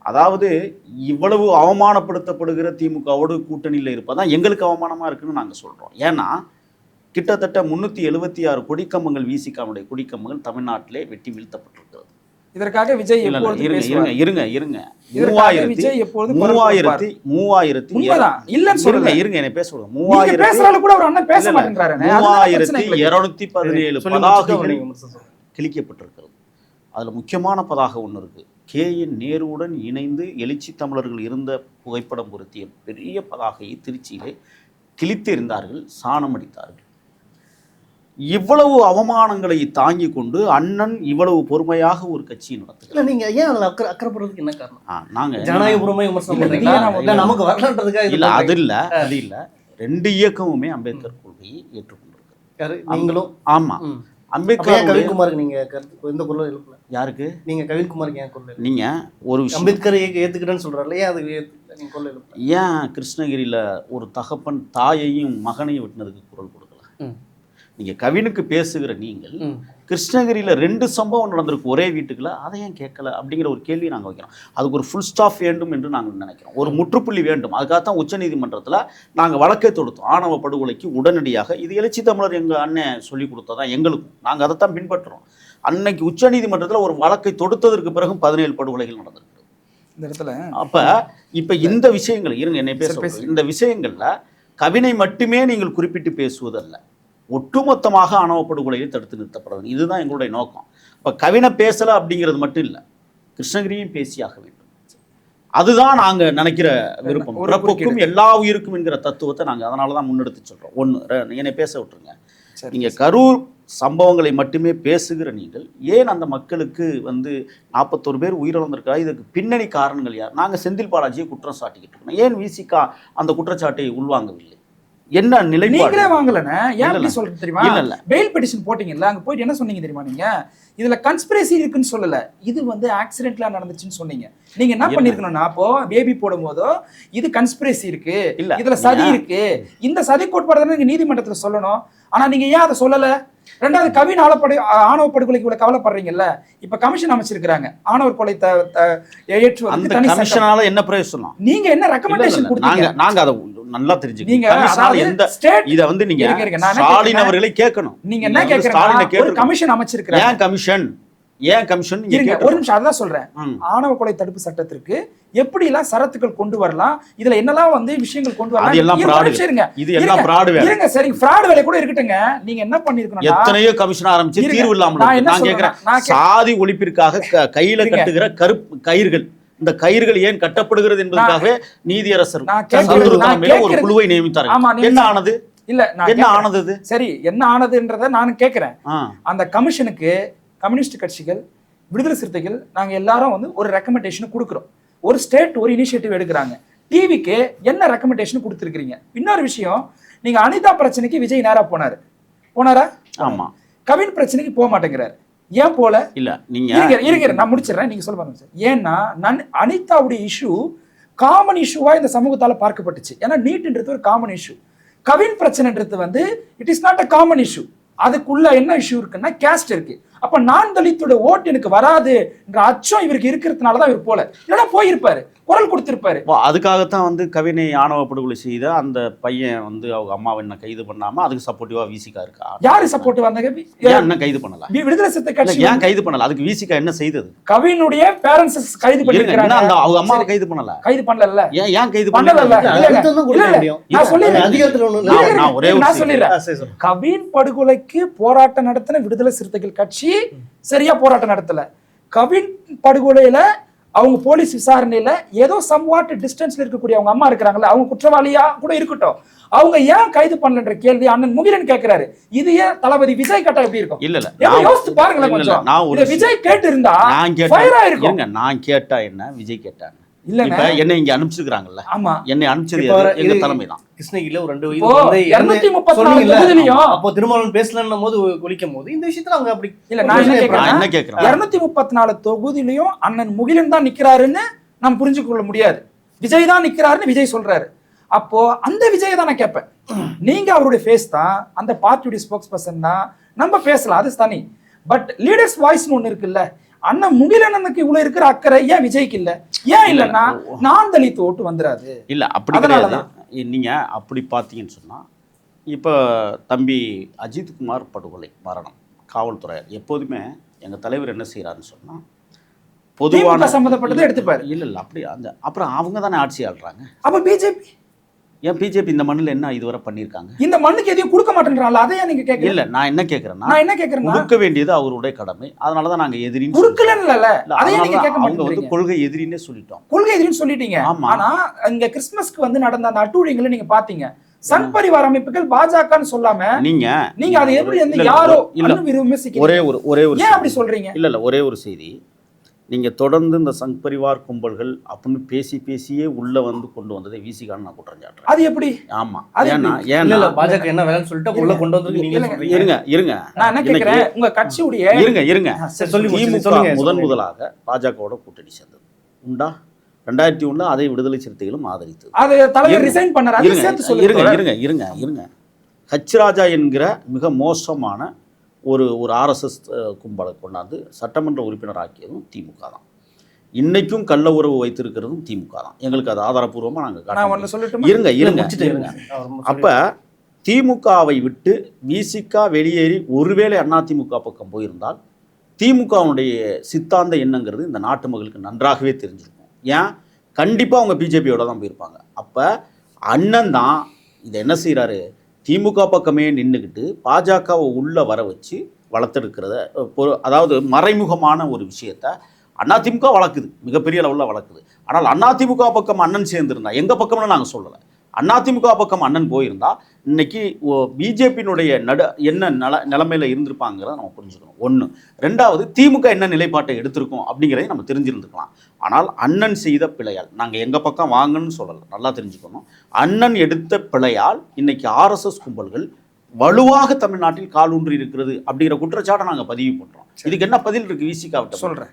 S3: அதாவது இவ்வளவு அவமானப்படுத்தப்படுகிற திமுகவோடு கூட்டணியில் இருப்பதான் எங்களுக்கு அவமானமாக இருக்குன்னு நாங்கள் சொல்கிறோம். ஏன்னா கிட்டத்தட்ட 376 கொடிக்கம்பங்கள் விசிகாவுடைய கொடிக்கம்பங்கள் தமிழ்நாட்டிலே வெட்டி வீழ்த்தப்பட்டிருக்கிறது.
S2: இதற்காக விஜய் எப்பொழுது பேசுவார்?
S3: இருங்க
S2: 3000 விஜய் எப்பொழுது
S3: 3000 இல்லன்னு சொல்லுங்க, இருங்க என்ன பேச விடுங்க. 3000
S2: பேசுறால கூட ஒரு அண்ணன் பேச மாட்டேங்கறானே.
S3: 3217 பதாகைகள் கிழிக்கப்பட்டிருக்கிறது. அதுல முக்கியமான பதாகை ஒன்று இருக்கு. KN நேருவுடன் இணைந்து எழுச்சி தமிழர்கள் இருந்த புகைப்படம் பொருத்திய பெரிய பதாகையை திருச்சியிலே கிழித்து இருந்தார்கள், சாணம் அடித்தார்கள். இவ்வளவு அவமானங்களை தாங்கி கொண்டு அண்ணன் இவ்வளவு பொறுமையாக ஒரு கட்சியை நடத்துது.
S4: நீங்க ஏன் அதுல அக்கறைப்படுறதுக்கு என்ன காரணம்?
S3: நாங்க
S4: ஜனநாயகபூர்வமா விமர்சனம் பண்றீங்களா? நமக்கு வரலன்றதுக்காக
S3: இல்ல, அது இல்ல 2 இயக்கமுமே அம்பேத்கர் கொள்கையை ஏற்றுக்கொண்டிருக்காரு.
S4: நீங்களும்?
S3: ஆமா. அம்பேத்கர்
S4: கவின்குமாருக்கு நீங்க எந்த குரலும் எழுப்பல?
S3: யாருக்கு?
S4: நீங்க கவின்குமாருக்கு ஏன் குரல்?
S3: நீங்க ஒரு விஷயம்,
S4: அம்பேத்கர் ஏத்துக்கிட்டேன்னு சொல்றாருல, ஏன் அது நீங்க குரல் எழுப்பல?
S3: ஏன் கிருஷ்ணகிரியில ஒரு தகப்பன் தாயையும் மகனையும் விட்டுனதுக்கு குரல் கொடுக்கல? நீங்க கவினுக்கு பேசுகிற நீங்கள் கிருஷ்ணகிரியில 2 சம்பவம் நடந்திருக்கு ஒரே வீட்டுக்குள்ள, அதை ஏன் கேட்கல அப்படிங்கிற ஒரு கேள்வி நாங்கள் வைக்கிறோம். அதுக்கு ஒரு ஃபுல் ஸ்டாப் வேண்டும் என்று நாங்கள் நினைக்கிறோம். ஒரு முற்றுப்புள்ளி வேண்டும். அதுக்காகத்தான் உச்சநீதிமன்றத்தில் நாங்கள் வழக்கை தொடுத்தோம். ஆணவ படுகொலைக்கு உடனடியாக இது எழுச்சி தமிழர் எங்கள் அண்ணன் சொல்லி கொடுத்ததான் எங்களுக்கும், நாங்கள் அதைத்தான் பின்பற்றுறோம். அன்னைக்கு உச்சநீதிமன்றத்தில் ஒரு வழக்கை தொடுத்ததற்கு பிறகு 17 படுகொலைகள் நடந்திருக்கு
S2: இந்த இடத்துல.
S3: அப்ப இப்ப இந்த விஷயங்கள் இருங்க என்னை பேச, இந்த விஷயங்கள்ல கவினை மட்டுமே நீங்கள் குறிப்பிட்டு பேசுவதல்ல, ஒட்டுமொத்தமாக ஆணவ படுகொலையை தடுத்து நிறுத்தப்பட வேண்டும். இதுதான் எங்களுடைய நோக்கம். இப்போ கவினை பேசலை அப்படிங்கிறது மட்டும் இல்லை, கிருஷ்ணகிரியும் பேசியாக வேண்டும். அதுதான் நாங்கள் நினைக்கிற விருப்பம். பிறப்புக்கும் எல்லா உயிருக்கும் என்கிற தத்துவத்தை நாங்கள் அதனால தான் முன்னெடுத்து சொல்கிறோம். ஒன்று, என்னை பேச விட்டுருங்க. நீங்கள் கரூர் சம்பவங்களை மட்டுமே பேசுகிற நீங்கள் ஏன் அந்த மக்களுக்கு 41 பேர் உயிரிழந்திருக்கா, இதுக்கு பின்னணி காரணங்கள் யார்? நாங்கள் செந்தில் பாலாஜியை குற்றம் சாட்டிக்கிட்டு இருக்கோம். ஏன் விசிகா அந்த குற்றச்சாட்டை உள்வாங்கவில்லை? என்ன நிலை?
S2: நீங்களே வாங்கலண்ணே, ஏன் அப்படி சொல்றது தெரியுமா? பெயில் பெட்டிஷன் போட்டீங்கல்ல, அங்க போயிட்டு என்ன சொன்னீங்க தெரியுமா? நீங்க இதுல கன்ஸ்பிரசி இருக்குன்னு சொல்லல, இது ஆக்சிடென்ட்ல நடந்துச்சுன்னு சொன்னீங்க. நீங்க என்ன பண்ணிருக்கணும்னா, அப்போ பேபி போடும் போதோ இது கன்ஸ்பிரசி இருக்கு, இதுல சதி இருக்கு, இந்த சதி கோட்பாடு நீங்க நீதிமன்றத்துல சொல்லணும். ஆனா நீங்க ஏன் அதை சொல்லல? ரெண்டாவது, கவின் ஆணவ படுகொலைக்கு இவ்வளவு கவலைப்படுறீங்கல்ல, இப்ப கமிஷன் அமைச்சிருக்காங்க ஆணவர் கொலை ஏற்றுவதற்கு.
S3: கமிஷனால என்ன பிரயோஜனம்?
S2: நீங்க என்ன ரெக்கமெண்டேஷன் கொடுத்தீங்க?
S3: நாங்க அதை நல்லா தெரிஞ்சுக்கணும். இத நீங்க ஸ்டாலின் அவர்களை கேட்கணும்.
S2: நீங்க என்ன கேக்குறீங்க? ஒரு கமிஷன் அமைச்சிருக்காங்க.
S3: ஏன் கமிஷன்? ஏன் கமிஷன்?
S2: ஒரு நிமிஷம், அதான் சொல்றேன். ஆணவ கொலை தடுப்பு சட்டத்திற்கு எப்படி எல்லாம் சரத்துக்கள் கொண்டு வரலாம், இதுல என்னெல்லாம் விஷயங்கள் கொண்டு வரலாம், இருங்க சரி, ஃப்ராட் வேலை கூட இருக்கட்டுங்க. நீங்க என்ன பண்ணிருக்கணும்?
S3: எத்தனையோ கமிஷன் ஆரம்பிச்சு தீர்வு இல்லாம நான் கேக்குறேன். சாதி ஒழிப்பிற்காக கையில கட்டுகிற கருப்பு கயிர்கள், இந்த கயிர்கள் ஏன் கட்டப்படுகிறது என்பதற்காகவே நீதியரசர் ஒரு குழுவை நியமித்தார். என்ன ஆனது? இல்ல என்ன ஆனது?
S2: சரி, என்ன ஆனதுன்றத நான் கேக்குறேன். அந்த கமிஷனுக்கு கம்யூனிஸ்ட் கட்சிகள், விடுதலை சிறுத்தைகள், நாங்க எல்லாரும் ஒரு ரெக்கமெண்டேஷன் கொடுக்குறோம். ஒரு ஸ்டேட் ஒரு இனிஷியேட்டிவ் எடுக்கிறாங்க. டிவிக்கு என்ன ரெக்கமெண்டேஷன் கொடுத்துருக்கீங்க? இன்னொரு விஷயம், நீங்க அனிதா பிரச்சனைக்கு விஜய் நேரா போனாரா?
S3: ஆமா.
S2: கவின் பிரச்சனைக்கு போக மாட்டேங்கிறாரு. ஏன் போல?
S3: இல்ல நீங்க
S2: நான் முடிச்சிடறேன், நீங்க சொல்ல பாருங்க சார். ஏன்னா அனிதாவுடைய இஷ்யூ காமன் இஷ்யூவா இந்த சமூகத்தால பார்க்கப்பட்டுச்சு. ஏன்னா நீட்ன்றது ஒரு காமன் இஷ்யூ. கவின் பிரச்சனைன்றது it is not a common issue. அதுக்குள்ள என்ன இஷ்யூ இருக்குன்னா கேஸ்ட் இருக்கு. அப்ப நான் தலித்தோட ஓட்டு எனக்கு வராது என்ற அச்சம் இவருக்கு இருக்கிறதுனாலதான் இவர் போல, இல்லைன்னா போயிருப்பாரு, குரல் கொடுத்திருப்பாரு.
S3: அதுக்காகத்தான் கவினை ஆணவ படுகொலை செய்த அந்த பையன் அவங்க அம்மாவை என்ன கைது பண்ணாம அதுக்கு சப்போர்ட்டிவா விசிகா இருக்கா? யாரு
S2: சப்போர்ட்டிவா இருந்தாங்க?
S3: என்ன கைது பண்ணல?
S2: விடுதலை சிறுத்தை கட்சி
S3: ஏன் கைது பண்ணல? அதுக்கு விசிகா என்ன செய்தது?
S2: கவினுடைய பேரண்ட்ஸ் கைது பண்ணிருக்காங்க.
S3: அந்த அவங்க அம்மாவை கைது பண்ணல.
S2: கைது பண்ணல.
S3: ஏன் கைது பண்ணல?
S2: நான் சொல்லிடுறேன். கவின் படுகொலைக்கு போராட்டம் நடத்தின விடுதலை சிறுத்தைகள் கட்சி சரியா போராட்டம் நடத்தல. கவின் படுகொலையில அவங்க போலீஸ் விசாரணையில ஏதோ சம்வாட் டிஸ்டன்ஸ்ல இருக்கக்கூடிய அவங்க அம்மா இருக்கிறாங்கல்ல, அவங்க குற்றவாளியா கூட இருக்கட்டும், அவங்க ஏன் கைது பண்ணலன்ற கேள்வி அண்ணன் முகிலன் கேட்கிறாரு. இது ஏன் தளபதி விஜய் கேட்டா எப்படி இருக்கும்?
S3: இல்ல
S2: யோசிச்சு பாருங்களேன் கொஞ்சம்.
S3: நான் ஒரு
S2: விஜய் கேட்டு இருந்தா
S3: நான்
S2: கேட்டா
S3: நான் கேட்டா என்ன, விஜய் கேட்டாங்க
S2: இல்லங்க,
S3: என்ன இங்க அனுப்பிச்சிருக்காங்கல்ல.
S2: ஆமா,
S3: என்னை அனுப்பிச்சது எங்க தலைமை தான்.
S4: கிருஷ்ணகிரியில ஒரு 2
S2: இப்போ 234 தொகுதியிலயும்
S4: அப்போ திருமாவளவன் பேசலன்னும் போது ஒலிக்கும் போது இந்த விஷயத்துல அவங்க அப்படி
S2: இல்ல. நான் என்ன
S3: கேக்குறேன்,
S2: 234 தொகுதியிலயும் அண்ணன் முகிலன் தான் நிக்கிறாருன்னு நம்ம புரிஞ்சு கொள்ள முடியாது. விஜய் தான் நிக்கிறாருன்னு விஜய் சொல்றாரு. அப்போ அந்த விஜய் தான் நான் கேட்பேன். நீங்க அவருடைய ஃபேஸ் தான், அந்த பார்ட்டியுடைய ஸ்போக்ஸ் பர்சன் தான், நம்ம பேசலாம், அது தனி. பட் லீடர்ஸ் வாய்ஸ்னு ஒண்ணு இருக்குல்ல, அண்ணன் முகிலனுக்கு இவ்வளவு இருக்கிற அக்கறை ஏன் விஜய்க்கு இல்ல? ஏன் இல்லன்னா நான் தலித் ஓட்டு வந்துராது.
S3: இல்ல அப்படி கிடையாது. நீங்க அப்படி பாத்தீங்கன்னு சொன்னா, இப்ப தம்பி அஜித்குமார் படுகொலை மரணம், காவல்துறை எப்போதுமே எங்க தலைவர் என்ன செய்யறாருன்னு சொன்னா, பொதுவான
S2: சம்பந்தப்பட்டதை எடுத்துப்பாரு.
S3: இல்ல அப்படி அந்த அப்புறம் அவங்க தானே ஆட்சி ஆள்றாங்க.
S2: அப்ப பிஜேபி
S3: ஏன் பிஜேபி இந்த மண்ணில் என்ன இதுவரை பண்ணியிருக்காங்க?
S2: இந்த மண்ணுக்கு எதையும் கொடுக்க மாட்டேன்றாங்களா? அதையே நீங்க கேட்கல.
S3: இல்ல நான் என்ன கேட்கறேன்னா கொடுக்க வேண்டியது அவருடைய கடமை. அதனாலதான் நாங்க எதிரின்னு
S2: கொடுக்கலன்னு அதையே நீங்க கேட்க
S3: அவங்க
S2: மாட்டீங்க.
S3: வந்து கொள்கை எதிரின்னே சொல்லிட்டோம்.
S2: கொள்கை எதிரின்னு சொல்லிட்டீங்க. ஆனா இங்க கிறிஸ்துமஸ்க்கு வந்து நடந்த அந்த அட்டூழியங்களை நீங்க பாத்தீங்க. சங் பரிவார அமைப்புகள் பாஜகன்னு சொல்லாம நீங்க அதை எப்படி யாரோ
S3: ஒரே ஒரு
S2: ஏன் அப்படி சொல்றீங்க?
S3: இல்ல ஒரே ஒரு செய்தி, நீங்க தொடர்ந்து இந்த சங் பரிவார் கும்பல்கள் அப்படின்னு பேசியே உள்ள வந்து கொண்டு வந்ததை விசிகான்னு நான் குற்றம் சாட்டுறேன்.
S2: அது எப்படி?
S3: ஆமா,
S4: ஏன்னா பாஜக என்ன வேலைன்னு சொல்லிட்டு உள்ள கொண்டு வந்து
S3: இருங்க
S2: நான் என்ன கேக்குறேன், உங்க கட்சியுடைய
S3: இருங்க முதலாக பாஜகவோட கூட்டணி சேர்ந்தது உண்டா? 2001 அதை விடுதலை சிறுத்தைகளும் ஆதரித்தது.
S2: அது தலைவர் ரிசைன் பண்ணாரு.
S3: இருங்க ஹச் ராஜா என்கிற மிக மோசமான ஒரு ஆர்எஸ்எஸ் கும்பலை கொண்டாந்து சட்டமன்ற உறுப்பினர் ஆக்கியதும் திமுக தான். இன்னைக்கும் கள்ள உறவு வைத்திருக்கிறதும் திமுக தான். எங்களுக்கு அது ஆதாரப்பூர்வமாக நாங்கள் இருங்க. அப்ப திமுகவை விட்டு விசிகா வெளியேறி ஒருவேளை அதிமுக பக்கம் போயிருந்தால் திமுகவுடைய சித்தாந்த என்னங்கிறது இந்த நாட்டு மக்களுக்கு நன்றாகவே தெரிஞ்சிருக்கும். ஏன்? கண்டிப்பாக அவங்க பிஜேபியோட தான் போயிருப்பாங்க. அப்போ அண்ணன் தான் இதை என்ன செய்கிறாரு, திமுக பக்கமே நின்றுக்கிட்டு பாஜகவை உள்ளே வர வச்சு வளர்த்தெடுக்கிறத, அதாவது மறைமுகமான ஒரு விஷயத்த அதிமுக வளர்க்குது, மிகப்பெரிய அளவில் வளர்க்குது. ஆனால் அதிமுக பக்கம் அண்ணன் சேர்ந்துருந்தா, எங்கள் பக்கம்னு நாங்கள் சொல்லலை, அதிமுக பக்கம் அண்ணன் போயிருந்தா இன்னைக்கு பிஜேபியினுடைய என்ன நிலைமையில இருந்திருப்பாங்கிறத நம்ம புரிஞ்சுக்கணும். 1. 2வது, திமுக என்ன நிலைப்பாட்டை எடுத்திருக்கோம் அப்படிங்கிறத நம்ம தெரிஞ்சிருந்துக்கலாம். ஆனால் அண்ணன் செய்த பிழையால், நாங்கள் எங்கள் பக்கம் வாங்கன்னு சொல்லலை, நல்லா தெரிஞ்சுக்கணும், அண்ணன் எடுத்த பிழையால் இன்னைக்கு ஆர்எஸ்எஸ் கும்பல்கள் வலுவாக தமிழ்நாட்டில் காலூன்றி இருக்கிறது அப்படிங்கிற குற்றச்சாட்டை நாங்கள் பதிவு பண்ணுறோம். இதுக்கு என்ன பதில் இருக்கு விசிகாவிட்ட
S2: சொல்கிறேன்.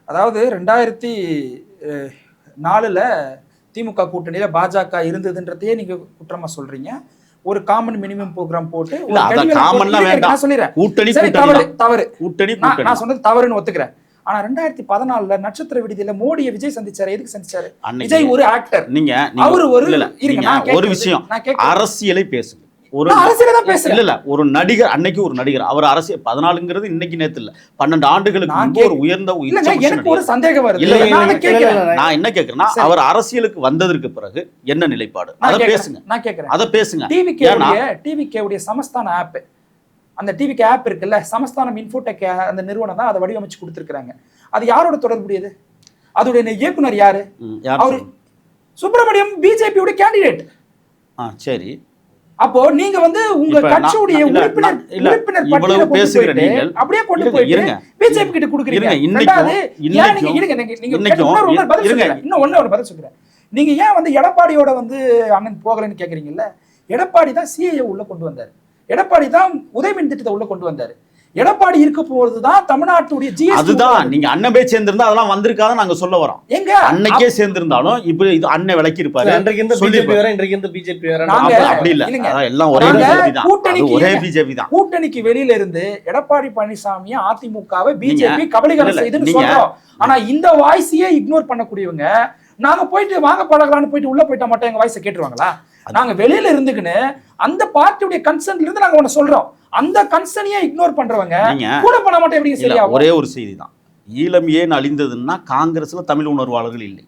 S2: அதாவது 2004 திமுக கூட்டணியில பாஜக இருந்ததுன்றதையே நீங்க குற்றமா சொல்றீங்க. ஒரு காமன் மினிமம் ப்ரோக்ராம் போட்டு நான் சொல்லிடுறேன், நான் சொன்னது தவறுன்னு ஒத்துக்கிறேன். ஆனா 2014 நட்சத்திர விடுதியில மோடியை விஜய் சந்திச்சாரு. எதுக்கு சந்திச்சாரு? விஜய் ஒரு ஆக்டர்.
S3: நீங்க அவரு ஒரு விஷயம், அரசியலை பேசுங்க. ஒரு நடிகர், அன்னைக்கு ஒரு நடிகர், அவர் அரசியல் 14ங்கிறது இன்னைக்கு நேத்து இல்ல, 12 ஆண்டுகளுக்கு ஒரு உயர்ந்த
S2: எனக்கு ஒரு சந்தேகம் வருது.
S3: நான் என்ன கேக்குறேன்னா, அவர் அரசியலுக்கு வந்ததற்கு பிறகு என்ன நிலைப்பாடு, அதை பேசுங்க.
S2: நான் கேக்குறேன்,
S3: அதை பேசுங்க.
S2: டிவிகே உடைய சமஸ்தான ஆப், அந்த டிவிகே ஆப் இருக்குல்ல, சமஸ்தானம் இன்ஃபோடெக் அந்த நிறுவனம் தான் அதை வடிவமைச்சு கொடுத்திருக்காங்க. அது யாரோட தொடர்புடையது? அதோட இயக்குனர் யாரு? அவரு சுப்பிரமணியம், பிஜேபியோட கேண்டிடேட்.
S3: சரி,
S2: அப்போ நீங்க வந்து உங்க கட்சியுடைய உறுப்பினர் பட்டியலை பேசுகிறீங்க, அப்படியே கொண்டு போய் பிஜேபி கிட்ட கொடுக்குறீங்க. இன்னொன்னு பதில் சொல்றேன். நீங்க ஏன் வந்து எடப்பாடியோட வந்து அண்ணன் போகலன்னு கேக்குறீங்கல்ல? எடப்பாடி தான் சிஏஏ உள்ள கொண்டு வந்தாரு, எடப்பாடி தான் உதயமின் திட்டத்தை உள்ள கொண்டு வந்தாரு. எடப்பாடி இருக்க போறதுதான் தமிழ்நாட்டுடைய ஜிஎஸ்டி.
S3: அதுதான் நீங்க அண்ணன் போய் சேர்ந்திருந்தா அதெல்லாம் வந்திருக்காத நாங்க சொல்ல வரோம்.
S2: எங்க
S3: அன்னைக்கே சேர்ந்திருந்தாலும் இப்ப இது அண்ணன் விளக்கி இருப்பாரு. அப்படி இல்ல, எல்லாம் ஒரே பிஜேபி தான்.
S2: கூட்டணிக்கு வெளியில இருந்து எடப்பாடி பழனிசாமி அதிமுகவை பிஜேபி கபலீகரம் செய்துன்னு சொல்றோம். ஆனா இந்த வாய்ஸையே இக்னோர் பண்ணக்கூடியவங்க, நாங்க போயிட்டு வாங்க பழகலான்னு போயிட்டு உள்ள போயிட்டா மட்டும் எங்க வாய்ஸை கேட்டுருவாங்களா? நாங்க வெளியில இருந்துக்குன்னு அந்த பார்ட்டியுடைய கன்சர்ன்ல இருந்து நாங்க ஒண்ணு சொல்றோம், அந்த கன்சர்னையே இக்னோர் பண்றவங்க கூட பண்ண மாட்டேன். எப்படி சரியா?
S3: ஒரே ஒரு செய்தி தான், ஈழம் ஏன் அழிந்ததுன்னா காங்கிரஸ்ல தமிழ் உணர்வாளர்கள் இல்லை,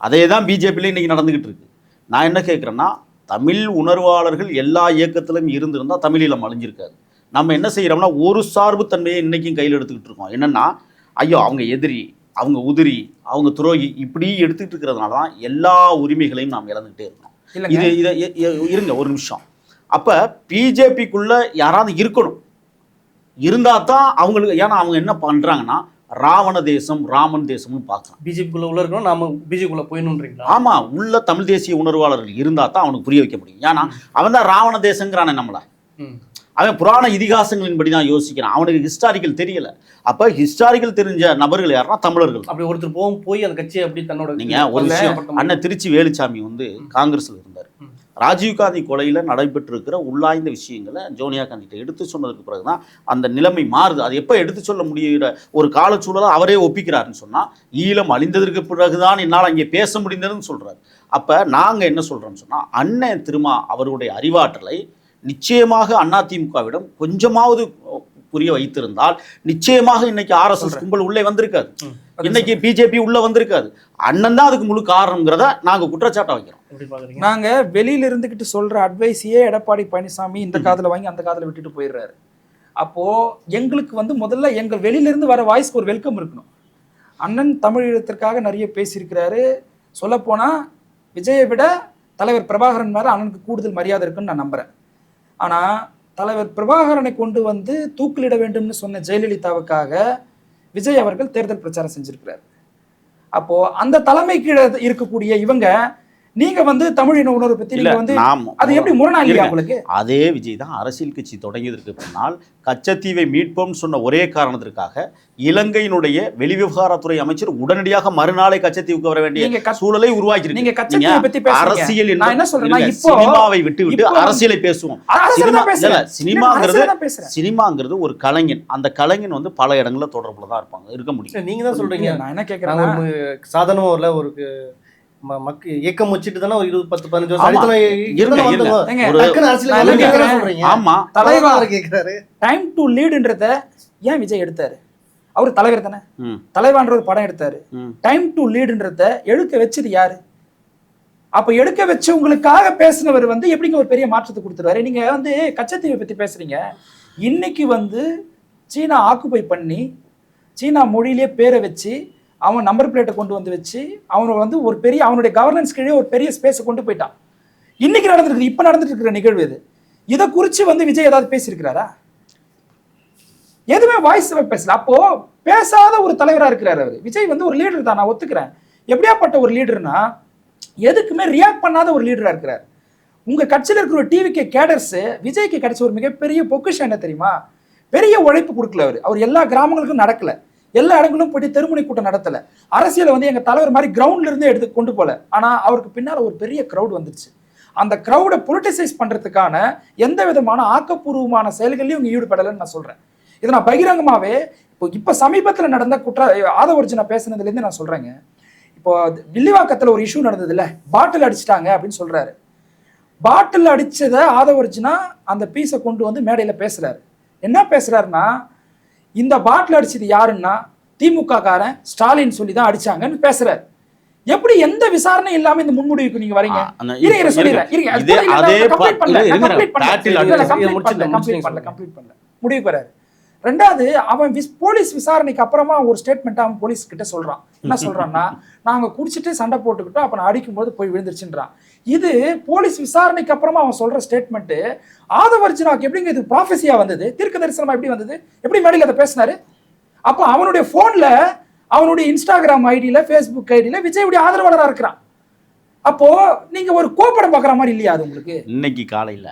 S3: அதே தான் பிஜேபியில இன்னைக்கு நடந்துகிட்டு இருக்கு. நான் என்ன கேட்கிறேன்னா, தமிழ் உணர்வாளர்கள் எல்லா இயக்கத்திலும் இருந்திருந்தா தமிழீழம் அழிஞ்சிருக்காது. நம்ம என்ன செய்யறோம்னா ஒரு சார்பு தன்மையை இன்னைக்கும் கையில் எடுத்துக்கிட்டு இருக்கோம். என்னன்னா, ஐயோ அவங்க எதிரி, அவங்க உதிரி, அவங்க துரோகி இப்படி எடுத்துக்கிட்டு இருக்கிறதுனால தான் எல்லா உரிமைகளையும் நாம் இழந்துகிட்டே இருக்கோம். இது இதை இருங்க ஒரு நிமிஷம். அப்போ பிஜேபிக்குள்ள யாராவது இருக்கணும், இருந்தால் தான் அவங்களுக்கு, ஏன்னா அவங்க என்ன பண்ணுறாங்கன்னா ராவண தேசம் ராமன் தேசம்னு பார்க்கலாம்.
S4: பிஜேபிக்குள்ள உள்ள இருக்கணும், நாம பிஜேபிக்குள்ள போயணுன்றீங்களா?
S3: ஆமா, உள்ள தமிழ் தேசிய உணர்வாளர்கள் இருந்தால் தான் அவனுக்கு புரிய வைக்க முடியும். ஏன்னா அவன் தான் ராவண தேசங்கிறானே நம்மள. அவன் புராண இதிகாசங்களின்படி தான் யோசிக்கிறான், அவனுக்கு ஹிஸ்டாரிக்கல் தெரியல. அப்ப ஹிஸ்டாரிக்கல் தெரிஞ்ச நபர்கள் யாருன்னா தமிழர்கள்.
S4: அப்படி ஒருத்தர் போய் அந்த கட்சியை அப்படி தன்னோட,
S3: நீங்க ஒரு விஷயம், அண்ணன் திருச்சி வேலுச்சாமி வந்து காங்கிரஸ்ல இருந்தார். ராஜீவ்காந்தி கொலையில நடைபெற்றிருக்கிற உள்ளாய்ந்த விஷயங்களை சோனியா காந்தி எடுத்து சொன்னதுக்கு பிறகுதான் அந்த நிலைமை மாறுது. அது எப்ப எடுத்து சொல்ல முடிகிற ஒரு காலச்சூழலை அவரே ஒப்பிக்கிறாருன்னு சொன்னா, ஈழம் அழிந்ததற்கு பிறகுதான் என்னால் அங்கே பேச முடிந்ததுன்னு சொல்றாரு. அப்ப நாங்க என்ன சொல்றோம்னு சொன்னா, அண்ணன் திருமா அவருடைய அறிவாற்றலை நிச்சயமாக அதிமுகவிடம் கொஞ்சமாவது புரிய வைத்திருந்தால் நிச்சயமாக இன்னைக்கு RSS கும்பல் உள்ளே வந்திருக்காது, இன்னைக்கு பிஜேபி உள்ள வந்திருக்காது. அண்ணன் தான் அதுக்கு முழு காரணம்ங்கிறத நாங்க குற்றச்சாட்டை வைக்கிறோம்.
S2: நாங்க வெளியில இருந்துகிட்டு சொல்ற அட்வைஸையே எடப்பாடி பழனிசாமி இந்த காதுல வாங்கி அந்த காதுல விட்டுட்டு போயிடுறாரு. அப்போ எங்களுக்கு வந்து முதல்ல எங்க வெளியில இருந்து வர வாய்ஸ்க்கு ஒரு வெல்கம் இருக்கணும். அண்ணன் தமிழீழத்திற்காக நிறைய பேசியிருக்கிறாரு. சொல்ல போனா விஜயை விட தலைவர் பிரபாகரன் மேல அண்ணனுக்கு கூடுதல் மரியாதை இருக்குன்னு நான் நம்புறேன். ஆனா தலைவர் பிரபாகரனை கொண்டு வந்து தூக்கிலிட வேண்டும்னு சொன்ன ஜெயலலிதாவுக்காக விஜய் அவர்கள் தேர்தல் பிரச்சாரம் செஞ்சிருக்கிறார். அப்போ அந்த தலைமை கீழே இருக்கக்கூடிய இவங்க, நீங்க வந்து தமிழின உணர்வு பத்தி நீங்க வந்து அது எப்படி முரணா இல்லையா உங்களுக்கு?
S3: அதே விஜய் தான் அரசியல் கட்சி தொடங்கியதற்கு பின்னால் கச்சத்தீவை மீட்போம்னு சொன்ன ஒரே காரணத்திற்காக இலங்கையினுடைய வெளிவிவகாரத்துறை அமைச்சர் உடனடியாக மறுநாளை கச்சத்தீவுக்கு வர வேண்டிய சூழலை உருவாக்கி இருக்கு. அரசியல் சினிமாவை விட்டு அரசியலை பேசுவோம். சினிமாங்கிறது ஒரு கலைஞன், அந்த கலைஞன் வந்து பல இடங்கள்ல தொடர்புல தான் இருக்க முடியும்.
S4: நீங்க தான் சொல்றீங்க. நான் என்ன கேட்கிறேன், சாதாரண ஒரு இயக்கம் வச்சுட்டு தானே ஒரு 20-15
S2: டைம் டு லீடுன்றத ஏன் விஜய் எடுத்தாரு? அவரு தலைவர் தானே, தலைவான்ற ஒரு படம் எடுத்தாரு. டைம் டு லீடுன்றத எடுக்க வச்சது யாரு? அப்ப எடுக்க வச்சவங்களுக்காக பேசினவர் வந்து எப்படிங்க ஒரு பெரிய மாற்றத்தை கொடுத்துருவாரு? நீங்க வந்து கச்சத்தீவை பத்தி பேசுறீங்க. இன்னைக்கு வந்து சீனா ஆக்குபை பண்ணி சீனா மொழியிலே பேரை வச்சு அவன் நம்பர் பிளேட்டை கொண்டு வந்து வச்சு அவனை வந்து ஒரு பெரிய அவனுடைய கவர்னன்ஸ் கீழே ஒரு பெரிய ஸ்பேஸை கொண்டு போயிட்டான். இன்னைக்கு நடந்துருக்கு, இப்ப நடந்துட்டு இருக்கிற நிகழ்வு இது. இதை குறித்து வந்து விஜய் ஏதாவது பேசியிருக்கிறாரா? எதுவுமே வாய்ஸ் பேசல. அப்போ பேசாத ஒரு தலைவராக இருக்கிறார் அவர். விஜய் வந்து ஒரு லீடர் தான், நான் ஒத்துக்கிறேன். எப்படியாப்பட்ட ஒரு லீடர்னா எதுக்குமே ரியாக்ட் பண்ணாத ஒரு லீடராக இருக்கிறார். உங்க கட்சியில் இருக்கிற ஒரு டிவிக்கு கேடர்ஸ் விஜய்க்கு கிடைச்ச ஒரு மிகப்பெரிய பொக்கிஷம் என்ன தெரியுமா? பெரிய உழைப்பு கொடுக்கல அவர் எல்லா கிராமங்களுக்கும் நடக்கல, எல்லா இடங்களும் போயிட்டு தெருமுனை கூட்டம் நடத்தல, அரசியலை வந்து எங்க தலைவர் மாதிரி கிரவுண்ட்ல இருந்தே எடுத்து கொண்டு போல. ஆனா அவருக்கு பின்னால ஒரு பெரிய கிரௌட் வந்துருச்சு. அந்த கிரௌடை பொலிட்டிசைஸ் பண்றதுக்கான எந்த விதமான ஆக்கப்பூர்வமான செயல்களையும் இவங்க ஈடுபடலைன்னு நான் சொல்றேன். இதை நான் பகிரங்கமாவே இப்ப சமீபத்தில் நடந்த ஆதவர்ஜுனா பேசுனதுல இருந்து நான் சொல்றேங்க. இப்போ வில்லிவாக்கத்துல ஒரு இஷ்யூ நடந்தது இல்ல, பாட்டில் அடிச்சிட்டாங்க அப்படின்னு சொல்றாரு. பாட்டில் அடிச்சதை ஆதவர்ஜுனா அந்த பீஸை கொண்டு வந்து மேடையில பேசுறாரு. என்ன பேசுறாருன்னா, இந்த பாட்டில் அடிச்சது யாருன்னா திமுக காரன் ஸ்டாலின் சொல்லி தான் அடிச்சாங்கன்னு பேசுறாரு. எப்படி எந்த விசாரணை இல்லாம இந்த முன்முடிவுக்கு நீங்க வரீங்க? முடிவுக்கு வராரு. ரெண்டாவது, அவன் போலீஸ் விசாரணைக்கு அப்புறமா ஒரு ஸ்டேட்மெண்ட் அவன் போலீஸ் கிட்ட சொல்றான். என்ன சொல்றான்னா, நாங்க குடிச்சிட்டு சண்டை போட்டுக்கிட்டோம், அப்ப நான் அடிக்கும் போது போய் விழுந்துருச்சுன்றான். இது போலீஸ் விசாரணைக்கு அப்புறமா அவன் சொல்ற ஸ்டேட்மெண்ட் ஆதவர்ஜுனாவுக்கு எப்படிங்க இது ப்ராஃபஸியா வந்தது? தீர்க்க தரிசனமா எப்படி வந்தது? எப்படி மேடையில் அதை பேசினாரு? அப்ப அவனுடைய போன்ல, அவனுடைய இன்ஸ்டாகிராம் ஐடியில, ஃபேஸ்புக் ஐடியில விஜயுடைய ஆதரவாளராக இருக்கிறான். அப்போ நீங்க ஒரு கோப்படம் பார்க்குற மாதிரி இல்லையா அது உங்களுக்கு?
S3: இன்னைக்கு காலையில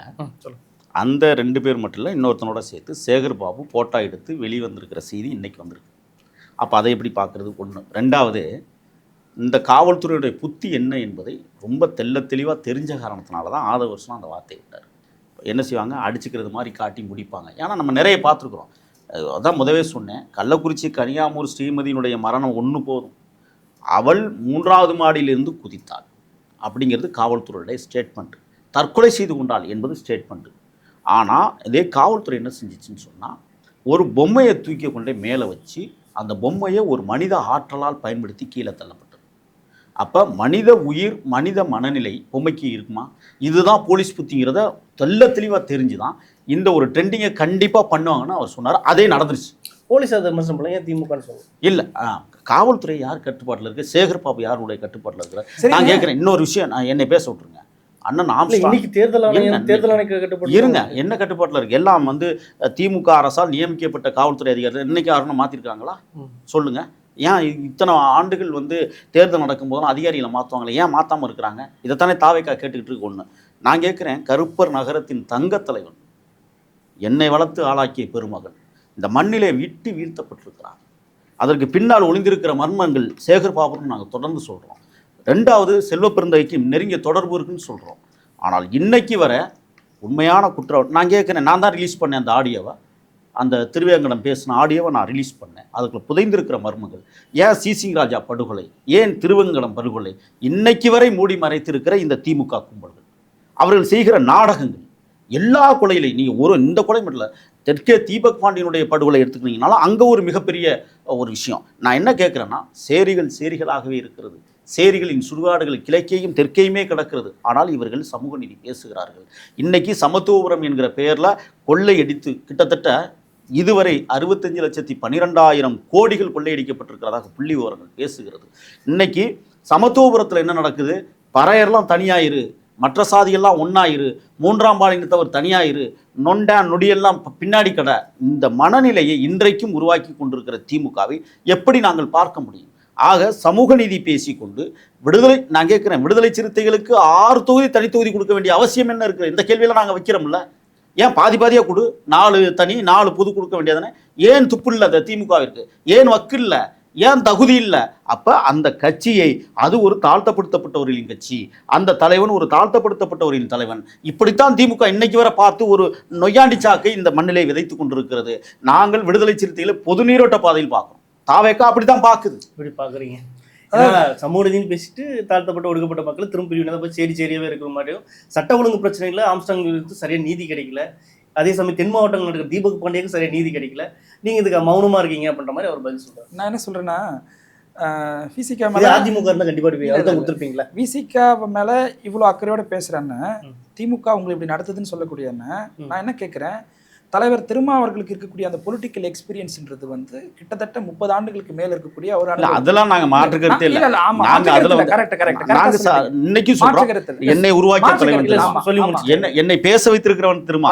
S3: அந்த 2 பேர் மட்டும் இல்லை, இன்னொருத்தனோட சேர்த்து சேகர் பாபு போட்டோ எடுத்து வெளிவந்திருக்கிற செய்தி இன்னைக்கு வந்திருக்கு. அப்போ அதை எப்படி பார்க்குறது? ஒன்று. ரெண்டாவது, இந்த காவல்துறையுடைய புத்தி என்ன என்பதை ரொம்ப தெளிவாக தெரிஞ்ச காரணத்தினால தான் ஆதவர்ஜுனா அந்த வார்த்தையை விட்டார். என்ன செய்வாங்க? அடிச்சுக்கிறது மாதிரி காட்டி முடிப்பாங்க. ஏன்னா நம்ம நிறைய பார்த்துருக்குறோம். அதான் முதவே சொன்னேன், கள்ளக்குறிச்சி கனியாமூர் ஸ்ரீமதியினுடைய மரணம் ஒன்று போதும், அவள் 3வது மாடியிலிருந்து குதித்தாள் அப்படிங்கிறது காவல்துறையுடைய ஸ்டேட்மெண்ட். தற்கொலை செய்து கொண்டாள் என்பது ஸ்டேட்மெண்ட்டு. ஆனால் இதே காவல்துறை என்ன செஞ்சிச்சுன்னு சொன்னால், ஒரு பொம்மையை தூக்கி கொண்டே மேலே வச்சு அந்த பொம்மையை ஒரு மனித ஆற்றலால் பயன்படுத்தி கீழே தள்ளப்பட்டது. அப்போ மனித உயிர், மனித மனநிலை பொம்மைக்கு இருக்குமா? இதுதான் போலீஸ் புத்திங்கிறத தெளிவாக தெரிஞ்சு தான் இந்த ஒரு ட்ரெண்டிங்கை கண்டிப்பாக பண்ணுவாங்கன்னு அவர் சொன்னார். அதே நடந்துருச்சு.
S4: போலீஸ் அதை விமர்சனம் பண்ணல, ஏன் திமுகன்னு சொல்லுங்க?
S3: இல்ல காவல்துறை யார் கட்டுப்பாட்டில் இருக்கு, சேகர் பாபு யாருடைய கட்டுப்பாட்டில் இருக்கிறார்?
S2: சரிங்க.
S3: நான் கேட்கிறேன் இன்னொரு விஷயம், நான் என்னை பேச விட்டுருங்க. அண்ணன்
S4: இன்னைக்கு தேர்தல் ஆணையம் கட்டுப்பாடு
S3: இருங்க, என்ன கட்டுப்பாட்டில் இருக்கு? எல்லாம் வந்து திமுக அரசால் நியமிக்கப்பட்ட காவல்துறை அதிகாரிகள் இன்னைக்கு யாரும் மாத்திருக்காங்களா? சொல்லுங்க. ஏன் இத்தனை ஆண்டுகள் வந்து தேர்தல் நடக்கும்போதெல்லாம் அதிகாரிகளை மாற்றுவாங்களே, ஏன் மாற்றாமல் இருக்கிறாங்க? இதைத்தானே தாவேக்கா கேட்டுக்கிட்டு இருக்கு. ஒன்று நான் கேட்குறேன், கருப்பர் நகரத்தின் தங்கத் தலைவன், என்னை வளர்த்து ஆளாக்கிய பெருமகன் இந்த மண்ணிலே விட்டு வீழ்த்தப்பட்டிருக்கிறார். அதற்கு பின்னால் ஒளிந்திருக்கிற மர்மங்கள் சேகர் பாபுன்னு நாங்கள் தொடர்ந்து சொல்கிறோம். ரெண்டாவது, செல்வ பெருந்தகைக்கு நெருங்கிய தொடர்பு இருக்குன்னு சொல்கிறோம். ஆனால் இன்னைக்கு வர உண்மையான குற்றம் நான் கேட்குறேன். நான் தான் ரிலீஸ் பண்ணேன் அந்த ஆடியோவை, அந்த திருவேங்கடம் பேசின ஆடியோவை நான் ரிலீஸ் பண்ணேன். அதுக்குள்ள புதைந்திருக்கிற மர்மங்கள், ஏன் சிசிங் ராஜா படுகொலை, ஏன் திருவேங்கடம் படுகொலை, இன்னைக்கு வரை மூடி மறைத்திருக்கிற இந்த திமுக கும்பல்கள், அவர்கள் செய்கிற நாடகங்கள், எல்லா கொலையிலையும் நீங்கள் இந்த கொலை மட்டும் இல்லை, தெற்கே தீபக் பாண்டியனுடைய படுகொலை எடுத்துக்கிட்டீங்கனாலும் அங்கே ஒரு மிகப்பெரிய ஒரு விஷயம். நான் என்ன கேட்குறேன்னா, சேரிகள் சேரிகளாகவே இருக்கிறது, சேரிகளின் சுடுகாடுகள் கிழக்கேயும் தெற்கேயுமே கிடக்கிறது. ஆனால் இவர்கள் சமூக நீதி பேசுகிறார்கள். இன்னைக்கு சமத்துவபுரம் என்கிற பெயரில் கொள்ளையடித்து கிட்டத்தட்ட இதுவரை 65,12,000 கோடிகள் கொள்ளையடிக்கப்பட்டிருக்கிறதாக புள்ளி விவரங்கள் பேசுகிறது. இன்னைக்கு சமத்துவபுரத்தில் என்ன நடக்குது? பறையர்லாம் தனியாயிரு, மற்ற சாதியெல்லாம் ஒன்றாயிரு, மூன்றாம் பாலினத்தவர் தனியாயிரு, நொண்டான் நொடியெல்லாம் பின்னாடி கடை. இந்த மனநிலையை இன்றைக்கும் உருவாக்கி கொண்டிருக்கிற திமுகவை எப்படி நாங்கள் பார்க்க முடியும்? ஆக சமூக நீதி பேசிக்கொண்டு விடுதலை, நான் கேட்குறேன், விடுதலை சிறுத்தைகளுக்கு 6 தொகுதி தனி தொகுதி கொடுக்க வேண்டிய அவசியம் என்ன இருக்குது? இந்த கேள்வியெல்லாம் நாங்கள் வைக்கிறோம்ல. ஏன் பாதி பாதியாக கொடு, 4 தனி 4 பொது கொடுக்க வேண்டியதானே? ஏன் துப்பு இல்லை திமுகவிற்கு? ஏன் வக்கு இல்லை? ஏன் தகுதி இல்லை? அப்போ அந்த கட்சியை, அது ஒரு தாழ்த்தப்படுத்தப்பட்டவர்களின் கட்சி, அந்த தலைவன் ஒரு தாழ்த்தப்படுத்தப்பட்டவரின் தலைவன், இப்படித்தான் திமுக இன்னைக்கு வரை பார்த்து ஒரு நொய்யாண்டி சாக்கை இந்த மண்ணிலே விதைத்து கொண்டிருக்கிறது. நாங்கள் விடுதலை சிறுத்தைகளை பொது நீரோட்ட பாதையில் பார்க்குறோம். தாவேக்கா அப்படித்தான் பார்க்குது.
S4: இப்படி பார்க்குறீங்க. சமூக நீதினு பேசிட்டு தாழ்த்தப்பட்ட ஒடுக்கப்பட்ட மக்கள் திரும்ப பிரிவினை போய் சேரியாவே இருக்கிற மாதிரியும், சட்ட ஒழுங்கு பிரச்சனைகளை ஆம்ஸ்டாங்களுக்கு சரியாக நீதி கிடைக்கல, அதே சமயம் தென் மாவட்டங்கள் நடக்கிற தீபக் பாண்டியனுக்கு சரியாக நீதி கிடைக்கல, நீங்கள் இதுக்கு மௌனமாக இருக்கீங்க அப்படின்ற மாதிரி அவர் பதில் சொல்கிறார்.
S2: நான் என்ன சொல்கிறேன்னா, விசிகா மேலே
S4: அதிமுக இருந்தால் கண்டிப்பாக கொடுத்துருப்பீங்களா?
S2: விசிகா மேலே இவ்வளோ அக்கறையோட பேசுகிறேன்னு திமுக உங்களை இப்படி நடத்துதுன்னு சொல்லக்கூடியன்னு நான் என்ன கேட்குறேன், தலைவர் திருமாவர்களுக்கு இருக்கக்கூடிய அந்த பொலிட்டிக்கல் எக்ஸ்பீரியன்ஸ்ன்றது வந்து கிட்டத்தட்ட 30 ஆண்டுகளுக்கு மேல இருக்கக்கூடிய ஒரு
S3: அதெல்லாம் நாங்க மாற்று கருத்தே இல்ல. நாங்க அதுல இன்னைக்கு சொல்றோம், என்னை உருவாக்கிய தலைவன், என்னை பேச வைத்திருக்கிறவன் திருமா,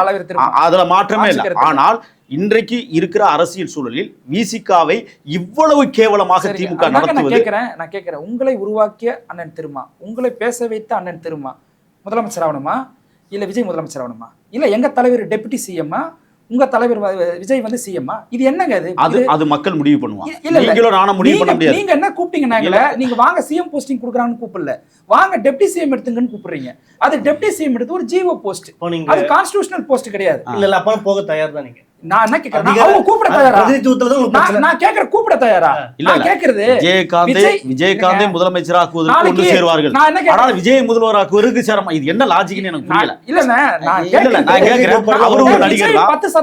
S3: அதுல மாற்றமே இல்லை. ஆனால் இன்றைக்கு இருக்கிற அரசியல் சூழலில் விசிகாவை இவ்வளவு கேவலமாக திமுக நடத்துவது.
S2: நான் கேட்கிறேன், உங்களை உருவாக்கிய அண்ணன் திருமா, உங்களை பேச வைத்த அண்ணன் திருமா முதலமைச்சர் ஆகணுமா, இல்ல விஜய் முதலமைச்சர் ஆகணுமா, இல்ல எங்க தலைவர் டெபுட்டி சிஎம்மா, உங்க தலைவர் விஜய் வந்து சிஎம்மா? இது என்னங்க?
S3: அது மக்கள் முடிவு பண்ணுவாங்க. நீங்களும் நானும் முடிவு பண்ண முடியாது.
S2: நீங்க என்ன கூப்பிட்டீங்கன்னாங்களே, நீங்க வாங்க சிஎம் போஸ்டிங் கொடுக்குறான்னு கூப்பிடல, வாங்க டெப்டி சிஎம் எடுத்துங்கன்னு கூப்பிடுறீங்க. அது டெப்டி சிஎம் எடுத்து ஒரு ஜிஓ போஸ்ட், அது கான்ஸ்டிடியூஷனல் போஸ்ட் கிடையாது.
S4: இல்ல அப்ப போக தயார் தான் நீங்க.
S2: நான் என்ன கேக்குறேன், அவங்க கூப்பிட தயாரா? நான் கேக்குற கூப்பிட தயாரா? நான் கேக்குறது
S3: விஜயகாந்தே முதலமைச்சராக்குவதற்கு ஒன்று சேருவார்கள், ஆனால் விஜய் முதல்வராக்குவதற்கு சேரமா? இது என்ன லாஜிக்னு எனக்கு புரியல.
S2: இல்ல நான் கேக்குறேன், அவரு ஒரு நடிகர் தான், 10%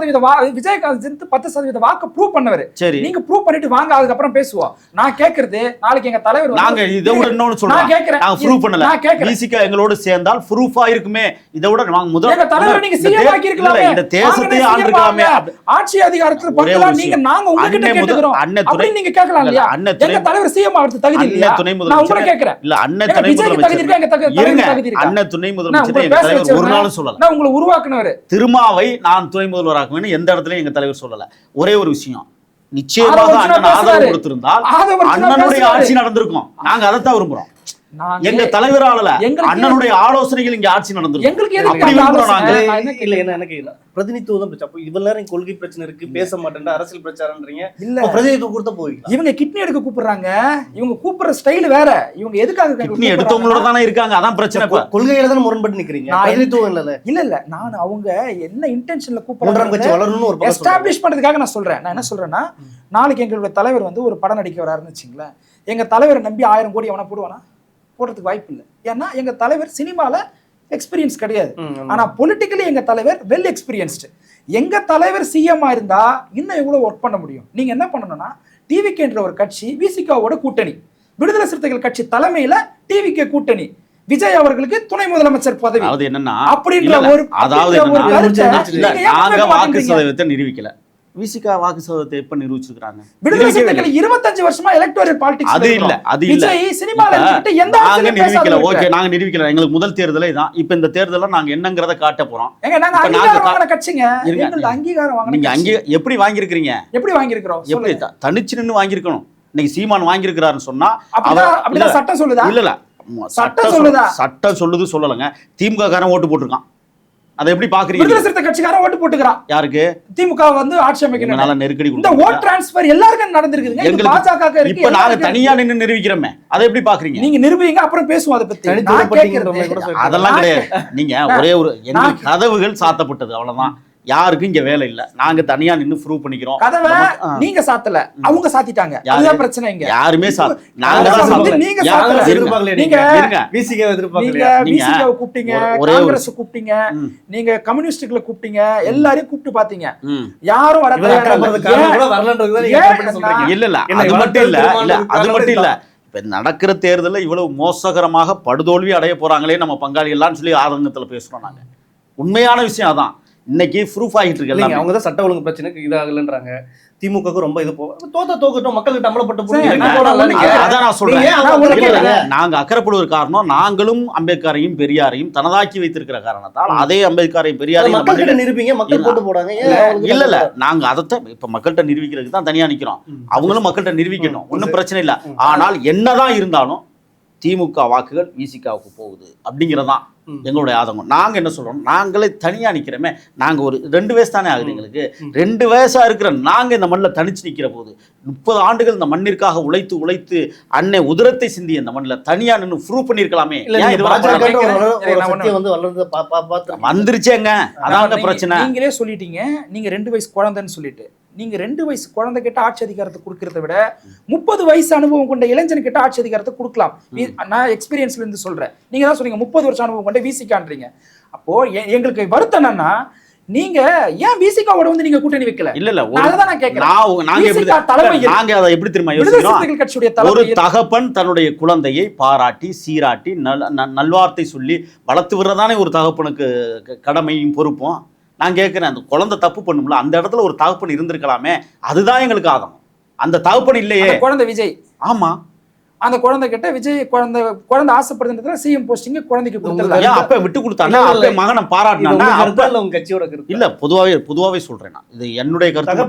S2: விஜயகாந்த் 10% வாக்கு ப்ரூவ் பண்ணவர். சரி, நீங்க ப்ரூவ் பண்ணிட்டு வாங்க, அதுக்கு அப்புறம் பேசுவோம். நான் கேக்குறது, நாளைக்கு எங்க தலைவர்
S3: நாங்க இதை விட இன்னொன்னு சொல்றோம், நான் கேக்குறேன், நாங்க ப்ரூவ் பண்ணல, விசிகா எங்களோட சேர்ந்தால் ப்ரூஃபா இருக்குமே. இதை விட நாங்க முதல்ல தலைவர் நீங்க சிஎம் ஆக்கி இருக்கலாமே, இந்த தேசத்தை ஆண்டிருக்கலாமே,
S2: ஆட்சி அதிகாரத்துல பங்கலாம் நீங்க நாங்க உங்ககிட்ட கேக்குறோம். அப்படி நீங்க கேட்கலாம் இல்லையா? எங்க தலைவர் சிஎம் ஆகிறது தகுதி இல்லையா? நான் உங்களை கேக்குறேன்.
S3: இல்ல அண்ணன் துணை முதலமைச்சர், அண்ணன் துணை முதலமைச்சர் எங்க தலைவர் ஒரு நாளும் சொல்லல.
S2: நான் உங்களை உருவாக்குனவர்
S3: திருமாவை நான் துணை முதல்வராக்குவேன்னு எந்த இடத்துலயும் எங்க தலைவர் சொல்லல. ஒரே ஒரு விஷயம், நிச்சயமாக அண்ணன் ஆதரவு கொடுத்திருந்தால் அண்ணனுடைய ஆட்சி நடந்திருக்கும். நாங்க அதைத்தான் விரும்புறோம். எங்க தலைவரால அண்ணனுடைய ஆலோசனைகள் இங்க ஆட்சி நடந்திருக்கும்.
S4: பிரதிநிதித்துவம் இவ்வளவு நேரம் கொள்கை பிரச்சனை இருக்கு, பேச மாட்டேன், அரசியல் பிரச்சாரம்ன்றீங்க. இல்ல பிரதிநிதித்துவம் கொடுத்த போய்
S2: இவங்க கிட்னி எடுக்க கூப்பிடுறாங்க. இவங்க கூப்பிடுற ஸ்டைல் வேற. இவங்க எதுக்காக
S3: கிட்னி எடுத்தவங்களோட தானே இருக்காங்க, அதான் பிரச்சனை.
S4: கொள்கையில தான் முரண்பட்டு நிக்கிறீங்க. பிரதிநிதித்துவம் இல்ல
S2: நான் அவங்க என்ன இன்டென்ஷன்ல கூப்பிடுறாங்க வளரணும்னு ஒரு எஸ்டாப்லிஷ் பண்றதுக்காக நான் சொல்றேன். நான் என்ன சொல்றேன்னா, நாளைக்கு எங்களுடைய தலைவர் வந்து ஒரு படம் நடிக்க வராருன்னு வச்சுங்களேன், எங்க தலைவரை நம்பி 1000 கோடி அவனை போடுவானா? போடுறதுக்கு வாய்ப்பு இல்லை. ஏன்னா எங்க தலைவர் சினிமால எக்ஸ்பீரியன்ஸ் கிடையாது, ஆனா பொலிட்டிக்கலி எங்க தலைவர் வெல் எக்ஸ்பீரியன்ஸ்டு. எங்க தலைவர் சிஎம்மா இருந்தா இன்னும் எவ்வளவு ஒர்க் பண்ண முடியும். நீங்க என்ன பண்ணணும்னா, டிவிகேன்ற ஒரு கட்சி விசிகாவோட கூட்டணி, விடுதலை சிறுத்தைகள் கட்சி தலைமையில டிவிகே கூட்டணி, விஜய் அவர்களுக்கு துணை முதலமைச்சர் பதவி.
S3: அது என்னன்னா
S2: அப்படின்ற ஒரு
S3: அதாவது வாக்கு சதவீதத்தை நிரூபிக்கல, விசிகா வாக்கு சதவீதத்தை எப்ப நிரூபிச்சிருக்காங்க?
S2: விடுதலை சிறுத்தைகள் 25 வருஷமா எலக்டோரல் பாலிடிக்ஸ்
S3: அது இல்ல, அது இல்ல.
S2: விஜய் சினிமால இருந்துட்டு எந்த
S3: நாங்க
S2: அரசியலும்
S3: நிரூபிக்கல.
S2: பேசாதவங்க.
S3: ஓகே, நாங்க நிரூபிக்கல. எங்களுக்கு முதல் தேர்தலே இதான். இப்ப இந்த தேர்தல்ல நாங்க என்னங்கறத காட்ட போறோம்.
S2: ஏங்க நாங்க
S3: இப்ப
S2: அங்கீகாரம்
S3: நாங்க
S2: வாங்கின கட்சிங்க.
S3: இருங்க.
S2: எங்களுக்கு அங்கீகாரம் வாங்கின
S3: நீங்க
S2: கட்சி.
S3: அங்கே எப்படி வாங்கியிருக்கிறீங்க?
S2: எப்படி வாங்கியிருக்கிறோம்?
S3: எப்படி தனிச்சு நின்னு வாங்கியிருக்கணும். இன்னைக்கு சீமான் வாங்கியிருக்கிறாருன்னு சொன்னா
S2: அப்படிதான் சட்டம் சொல்லுதா?
S3: இல்ல இல்ல,
S2: சட்டம் சொல்லுதா?
S3: சட்டம் சொல்லுது சொல்லலங்க. திமுக காரன் ஓட்டு போட்டிருக்கான். அதை எப்படி பாக்குறீங்க?
S2: விடுதலை சிறுத்தை கட்சிக்காரன் ஓட்டு போட்டுக்கிறான்.
S3: யாருக்கு?
S2: திமுக வந்து ஆட்சி அமைக்கணும்.
S3: நல்ல நெருக்கடி
S2: இந்த ஓட் டிரான்ஸ்ஃபர் எல்லாருக்கும் நடந்திருக்குங்க. இது பாஜக இருக்கு.
S3: இப்ப நாங்க தனியா நின்னு நிரூபிக்கிறோமே, அதை எப்படி பாக்குறீங்க?
S2: நீங்க நிரூபிங்க, அப்புறம் பேசுவோம் அதை பத்தி.
S3: அதெல்லாம் கிடையாது. நீங்க ஒரே ஒரு எங்க கதவுகள் சாத்தப்பட்டது, அவ்வளவுதான். யாருக்கும் இங்க வேலை இல்ல. நாங்க தனியா நின்னு ப்ரூவ் பண்ணிக்கிறோம்.
S2: கதவை நீங்க சாத்தல, அவங்க சாத்திட்டாங்க. அதுதான் பிரச்சனை. இங்க
S3: யாருமே
S2: நாங்க சாத்தல. நீங்க சாத்தல. நீங்க
S4: விசிகாவை எதிர்பார்க்கல.
S2: நீங்க விசிகாவை கூப்பிட்டீங்க, காங்கிரஸ் கூப்பிட்டீங்க, நீங்க கம்யூனிஸ்டுகளை கூப்பிட்டீங்க, எல்லாரையும் கூப்பிட்டு பாத்தீங்க. யாரும் வர
S3: இல்ல இல்ல, அது மட்டும் இல்ல. இல்ல அது மட்டும் இல்ல. இப்ப நடக்கிற தேர்தலில் இவ்வளவு மோசகரமாக படுதோல்வி அடைய போறாங்களே நம்ம பங்காளி எல்லாம் சொல்லி ஆதங்கத்துல பேசுறோம். நாங்க உண்மையான விஷயம் அதான். இன்னைக்கு ப்ரூஃப் ஆகிட்டு இருக்கு.
S4: அவங்க தான் சட்ட ஒழுங்கு பிரச்சனைக்கு இதாகலன்றாங்க. திமுக ரொம்ப இது தோக்கட்டும், மக்களுக்கு அமலப்பட்டு
S3: அதான் நான் சொல்றேன். நாங்க அக்கறைப்படுவதற்கு காரணம், நாங்களும் அம்பேத்கரையும் பெரியாரையும் தனதாக்கி வைத்திருக்கிற காரணத்தால் அதே அம்பேத்கரையும் பெரியாரையும்
S4: மக்கள்கிட்ட நிரூபிங்க, மக்கள் போட்டு போடாங்க.
S3: இல்ல இல்ல, நாங்க அதைத்தான் இப்ப மக்கள்கிட்ட நிரூபிக்கிறதுக்கு தான் தனியா நிக்கிறோம். அவங்களும் மக்கள்கிட்ட நிரூபிக்கணும், ஒன்னும் பிரச்சனை இல்லை. ஆனால் என்னதான் இருந்தாலும் திமுக வாக்குகள் விசிகாவுக்கு போகுது அப்படிங்கிறதான் எங்களுடைய ஆதங்கம். நாங்க என்ன சொல்றோம், நாங்களே தனியா நிக்கிறோமே. நாங்க ஒரு 2 வயசு தானே ஆகுது எங்களுக்கு. 2 வயசா இருக்கிற நாங்க இந்த மண்ணில் தனிச்சு நிக்கிற போது 30 ஆண்டுகள் இந்த மண்ணிற்காக உழைத்து உழைத்து அன்னை உதிரத்தை சிந்தி இந்த மண்ணில் தனியா நின்று ப்ரூவ் பண்ணிருக்கலாமே. வந்துருச்சேங்க, அதாங்க பிரச்சனை.
S2: நீங்களே சொல்லிட்டீங்க, நீங்க 2 வயசு குழந்தைன்னு சொல்லிட்டு. நீங்க 2 வயசு குழந்தை கிட்ட ஆட்சி அதிகாரத்தை கொடுக்கறத விட 30 வயசு அனுபவம் கொண்ட இளைஞன் கிட்ட ஆட்சி அதிகாரத்தை கொடுக்கலாம். நான் எக்ஸ்பீரியன்ஸ்ல இருந்து சொல்றேன். நீங்க தான் சொன்னீங்க 30 வருஷம் அனுபவம் கொண்ட விசிகான்றீங்க. அப்போ எங்களுக்கு வருத்தம் என்னன்னா, நீங்க ஏன் விசிகாவோட வந்து நீங்க கூட்டணி வைக்கல?
S3: இல்ல இல்ல,
S2: அதான் நான் கேக்குறேன்.
S3: நாங்க அதை எப்படி தெரியுமா யோசிக்கிறோம்? ஒரு தகப்பன் தன்னுடைய குழந்தையை பாராட்டி சீராட்டி நல்வார்த்தை சொல்லி வளர்த்து விடுறதானே ஒரு தகப்பனுக்கு கடமையும் பொறுப்பும். நான் கேட்கிறேன், அந்த குழந்தை தப்பு பண்ணும்ல, அந்த இடத்துல ஒரு தகப்பன் இருந்திருக்கலாமே. அதுதான் எங்களுக்கு ஆதம். அந்த தகப்பன் இல்லையே.
S2: குழந்தை விஜய்.
S3: ஆமா,
S2: அந்த குழந்தை கிட்ட விஜய் குழந்தை ஆசைப்படுறதுல சிஎம் போஸ்டிங் குழந்தைக்கு கொடுத்தல.
S3: அப்ப விட்டு கொடுத்தாங்க. அப்ப மகனை பாராட்டினாங்க.
S4: கட்சியோட கருத்து
S3: இல்ல, பொதுவாவே சொல்றேன். நான் இது என்னுடைய கருத்து.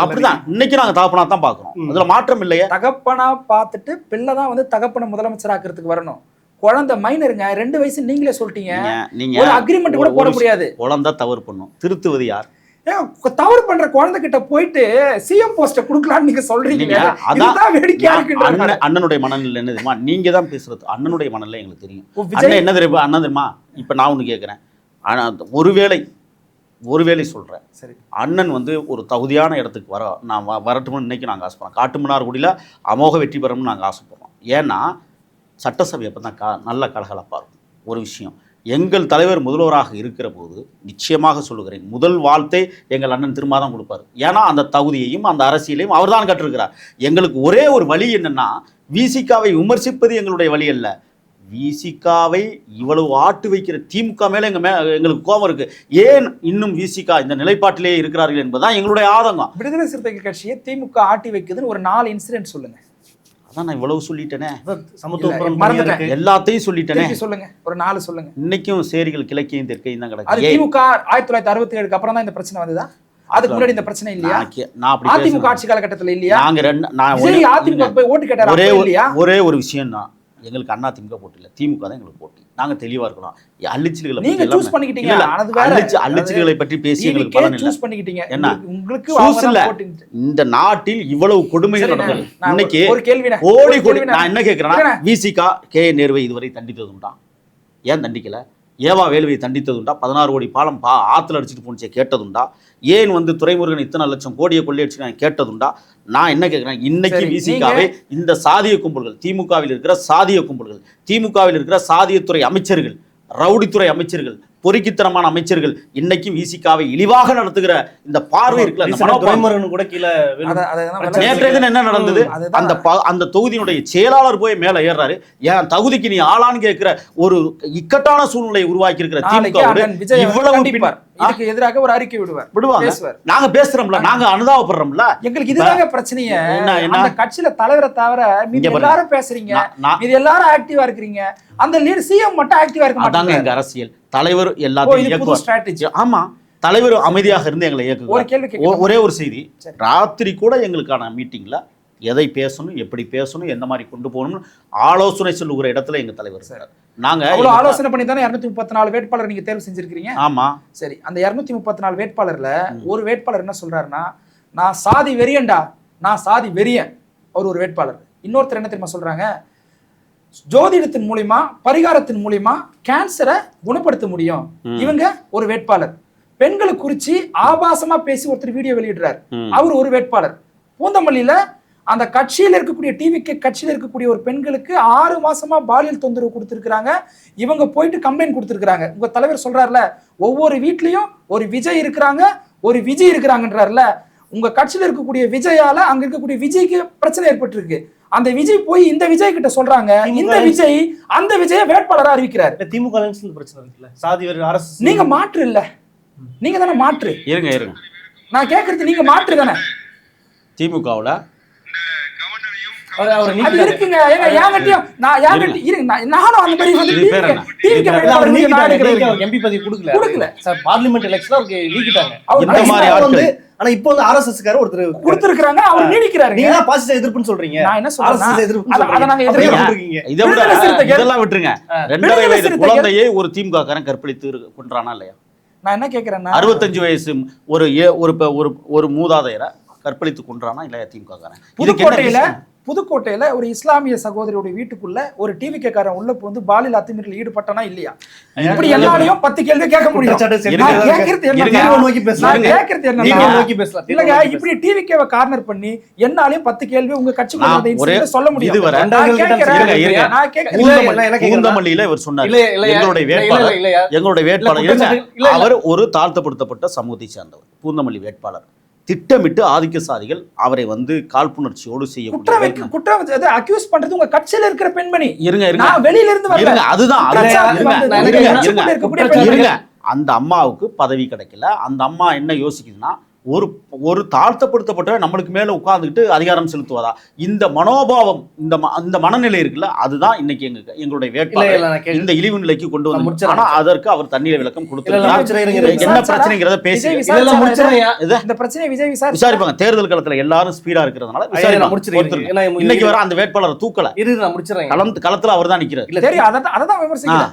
S3: அப்படிதான் இன்னைக்கு நாங்க தகப்பனா தான் பாக்குறோம். அதுல மாற்றம் இல்லையே.
S2: தகப்பனா பார்த்துட்டு பிள்ளை தான் வந்து தகப்பனை முதலமைச்சர் ஆக்குறதுக்கு வரணும். குழந்தை மைனருங்க, 2 வயசு நீங்களே சொல்லிட்டீங்க.
S3: நீங்க
S2: ஒரு அக்ரிமெண்ட் கூட போட முடியாது.
S3: குழந்தை தவறு பண்ணும், திருத்துவது யார்?
S2: தவறு பண்ற குழந்தை கிட்ட போயிட்டு சிஎம் போஸ்ட குடுக்கலாம்னு நீங்க சொல்றீங்க. அதான் வேடிக்கையா இருக்கு.
S3: அண்ணனுடைய மனநிலை என்ன தெரியுமா? நீங்க தான் பேசுறது. அண்ணனுடைய மனநிலை எங்களுக்கு தெரியும். அண்ணன் என்ன தெரியுமா? அண்ணன் தெரியுமா? இப்ப நான் ஒண்ணு கேட்கிறேன். ஆனா ஒருவேளை சொல்றேன். சரி, அண்ணன் வந்து ஒரு தகுதியான இடத்துக்கு நான் வரட்டும்னு இன்னைக்கு நாங்க ஆசைப்படுறோம். காட்டுமன்னார்குடியில அமோக வெற்றி பெறணும்னு நாங்க ஆசைப்படுறோம். ஏன்னா சட்டசபை அப்போ தான் நல்ல கலகலப்பாக இருக்கும். ஒரு விஷயம், எங்கள் தலைவர் முதல்வராக இருக்கிற போது நிச்சயமாக சொல்லுகிறேன், முதல் வாழ்த்தை எங்கள் அண்ணன் திரும்ப தான் கொடுப்பார். ஏன்னா அந்த தகுதியையும் அந்த அரசியலையும் அவர் தான் கற்றிருக்கிறார். எங்களுக்கு ஒரே ஒரு வழி என்னன்னா, விசிகாவை விமர்சிப்பது எங்களுடைய வழி அல்ல. விசிகாவை இவ்வளவு ஆட்டு வைக்கிற திமுக மேல எங்களுக்கு கோபம் இருக்கு. ஏன் இன்னும் விசிகா இந்த நிலைப்பாட்டிலே இருக்கிறார்கள் என்பதுதான் எங்களுடைய ஆதங்கம்.
S2: விடுதலை சிறுத்தைகள் கட்சியை திமுக ஆட்டி வைக்குதுன்னு ஒரு 4 இன்சிடென்ட் சொல்லுங்க.
S3: அதான் நான் இவ்வளவு சொல்லிட்டேனே,
S2: எல்லாத்தையும் சொல்லிட்டேனே. சொல்லுங்க, ஒரு 4 சொல்லுங்க.
S3: இன்னைக்கும் சேரிகள் கிழக்கையும் தெற்கையும் தான் கிடக்கு.
S2: திமுக 1967க்கு அப்புறம் தான் இந்த பிரச்சனை வந்ததா? அதுக்கு முன்னாடி இந்த பிரச்சனை இல்லையா? அதிமுக ஆட்சி காலகட்டத்தில் இல்லையா? அதிமுக போய் ஓட்டு கேட்டாரு.
S3: ஒரே ஒரு விஷயம் தான், எங்களுக்கு அண்ணா திமுக போட்டி இல்லை, திமுக தான் எங்களுக்கு போட்டி. நாங்க தெளிவா இருக்கணும். அள்ளிச்சில்களை பற்றி பேசி எங்களுக்கு பலன் இல்லை. என்ன இந்த நாட்டில் இவ்வளவு கொடுமைகள் நடந்தது. இன்னைக்கு கோடி நான் என்ன கேட்கிறேன்னா, விசிகா கே நேருவை இதுவரை தண்டித்ததுண்டா? ஏன் தண்டிக்கல? ஏவா வேலுவை தண்டித்ததுண்டா? 16 கோடி பாலம் ஆத்துல அடிச்சுட்டு போனிச்சே கேட்டதுண்டா? ஏன் வந்து துரைமுருகன் இத்தனை லட்சம் கோடியை கொள்ளையடிச்சு கேட்டதுண்டா? நான் என்ன கேட்கிறேன், இன்னைக்கு விசிகாவை இந்த சாதிய கும்பல்கள், திமுகவில் இருக்கிற சாதிய கும்பல்கள், திமுகவில் இருக்கிற சாதியத்துறை அமைச்சர்கள், ரவுடித்துறை அமைச்சர்கள், பொறுக்கித்தனமான அமைச்சர்கள் இன்னைக்கு விசிகாவை இழிவாக நடத்துகிற இந்த பார்வை இருக்குல்ல, நேற்றைய தினம் என்ன நடந்தது? அந்த தொகுதியினுடைய செயலாளர் போய் மேல ஏறாரு. என் தகுதிக்கு நீ ஆளான்னு கேட்கிற ஒரு இக்கட்டான சூழ்நிலையை உருவாக்கி இருக்கிற திமுக இவ்வளவு
S2: இதுக்கு எதிராக ஒரு அறிக்கை
S3: விடுவாங்க.
S2: பேசுவார்.
S3: நாங்க பேசுறோம்ல, நாங்க அனுதாபப்படுறோம்ல.
S2: எங்களுக்கு இதுதாங்க பிரச்சனையே. அந்த கட்சியில தலைவரை தவிர மீதி எல்லாரும் பேசுறீங்க, மீதி எல்லாரும் ஆக்டிவா இருக்கிறீங்க, அந்த லீடர் சிஎம் மட்டும் ஆக்டிவா இருக்க மாட்டாங்க.
S3: எங்க அரசியல் தலைவர் எல்லாத்தையும் இயக்குவார். ஆமா, தலைவர் அமைதியாக இருந்து எங்களை இயக்குவார். ஒரே ஒரு செய்தி, ராத்திரி கூட எங்களுக்கான மீட்டிங்ல எதை பேசணும், எப்படி பேசணும், எந்த மாதிரி கொண்டு போகணும்னு ஆலோசனை சொல்லுகிற இடத்துல எங்க தலைவர் சார். நாங்க
S2: அவ்வளவு ஆலோசனை பண்ணி தானே 234 வேட்பாளர் நீங்க தேர்வு செஞ்சிருக்கீங்க.
S3: ஆமா
S2: சரி, அந்த 234 வேட்பாளர்ல ஒரு வேட்பாளர் என்ன சொல்றாருன்னா, நான் சாதி வெறியன்டா, நான் சாதி வெறியன். அவர் ஒரு வேட்பாளர். இன்னொருத்தர் என்ன தெரியுமா சொல்றாங்க, ஜோதிடத்தின் மூலியமா பரிகாரத்தின் மூலியமா கேன்சரை குணப்படுத்த முடியும். இவங்க ஒரு வேட்பாளர். பெண்களை குறிச்சு ஆபாசமா பேசி ஒருத்தர் வீடியோ வெளியிடுறாரு, அவர் ஒரு வேட்பாளர். பூந்தமல்லியில அந்த கட்சியில் இருக்கக்கூடிய டிவிக்கு கட்சியில் இருக்கக்கூடிய ஒரு பெண்களுக்கு 6 மாசமா பாலியல் தொந்தரவு கொடுத்திருக்கிறாங்க. இவங்க போயிட்டு கம்ப்ளைண்ட் கொடுத்திருக்காங்க. உங்க தலைவர் சொல்றாருல, ஒவ்வொரு வீட்லயும் ஒரு விஜய் இருக்கிறாங்க, ஒரு விஜய் இருக்கிறாங்கன்றாருல. உங்க கட்சியில் இருக்கக்கூடிய விஜயால அங்க இருக்கக்கூடிய விஜய்க்கு பிரச்சனை ஏற்பட்டிருக்கு. அந்த விஜய் போய் இந்த விஜய் கிட்ட சொல்றாங்க, இந்த விஜய் அந்த விஜய வேட்பாளரா அறிவிக்கிறார்.
S4: திமுக பிரச்சனை இருக்குல்ல, சாதி வெறி அரசு.
S2: நீங்க மாற்று இல்ல, நீங்க தானே மாற்று.
S3: இருங்க
S2: நான் கேக்குறது நீங்க மாற்று தானே.
S3: திமுகவுல
S2: இருக்குங்க. நானும் அந்த மாதிரி
S4: எம்பி பதவி கொடுக்கல சார். பார்லிமெண்ட் எலெக்ஷன்ல அவருக்கு நீக்கிட்டாங்க.
S3: இந்த மாதிரி ஆட்கள்.
S4: ஆனா இப்போ வந்து ஆர்எஸ்எஸ் கார ஒருத்தர்
S2: கொடுத்திருக்காங்க, அவர் நீடிக்கிறாரு.
S4: நீங்க தான் பாசிச எதிர்ப்புன்னு சொல்றீங்க.
S2: நான் என்ன சொல்றேன்,
S4: ஆர்எஸ்எஸ் எதிர்ப்பு
S2: அத நாங்க எதிர்க்கிறீங்க.
S3: இத விட இதெல்லாம் விட்டுருங்க. 2.5 வயது குழந்தையை ஒரு திமுக காரன் கற்பழித்து கொன்றானா இல்லையா?
S2: நான் என்ன கேக்குறேன்னா,
S3: 65 வயசு ஒரு மூதாதையரை கற்பழித்து கொன்றானா இல்லையா திமுக காரன்?
S2: புதுக்கோட்டையில ஒரு இஸ்லாமிய சகோதரியுடைய வீட்டுக்குள்ள ஒரு டிவிகே காரன் உள்ள வந்து பாலியல் அத்துமீறல் ஈடுபட்டானா இல்லையா? இப்படி எல்லாரையும் 10 கேள்வி கேட்க முடியும். இப்படி டிவிகேவை கார்னர் பண்ணி என்னாலையும் 10 கேள்வி உங்க கட்சிக்குள்ள சொல்ல முடியும்.
S3: பூந்தமல்லியில இவர் சொன்னார், எங்களுடைய வேட்பாளர் அவர் ஒரு தாழ்த்தப்படுத்தப்பட்ட சமூகத்தை சேர்ந்தவர். பூந்தமல்லி வேட்பாளர் திட்டமிட்டு ஆதிக்க சாதிகள் அவரை வந்து காழ்ப்புணர்ச்சியோடு செய்யக்கூடிய
S2: குற்றம் அக்யூஸ் பண்றது உங்க கட்சியில இருக்கிற பெண்மணி.
S3: இருங்க
S2: வெளியில இருந்து வரல.
S3: அதுதான் அந்த அம்மாவுக்கு பதவி கிடைக்கல. அந்த அம்மா என்ன யோசிக்குதுன்னா, ஒரு தாழ்த்தப்படுத்தப்பட்ட நம்மளுக்கு மேல உட்கார்ந்துட்டு அதிகாரம் செலுத்துவதா? இந்த மனோபாவம், இந்த மனநிலை இருக்குல்ல, அதுதான் இன்னைக்கு எங்களுடைய வேட்பாளர் இந்த இழிவு நிலைக்கு கொண்டு வந்து. ஆனா அதற்கு அவர் தண்ணீர் விளக்கம் கொடுத்திருக்கிறார். என்ன பிரச்சனைங்கிறத பேசி
S2: இந்த பிரச்சனை விஜய்
S3: விசாரிப்பாங்க. தேர்தல் காலத்துல எல்லாரும் ஸ்பீடா இருக்கிறதுனால இன்னைக்கு வர அந்த வேட்பாளரை தூக்கல. களத்துல அவர் தான் நிக்கிறார்.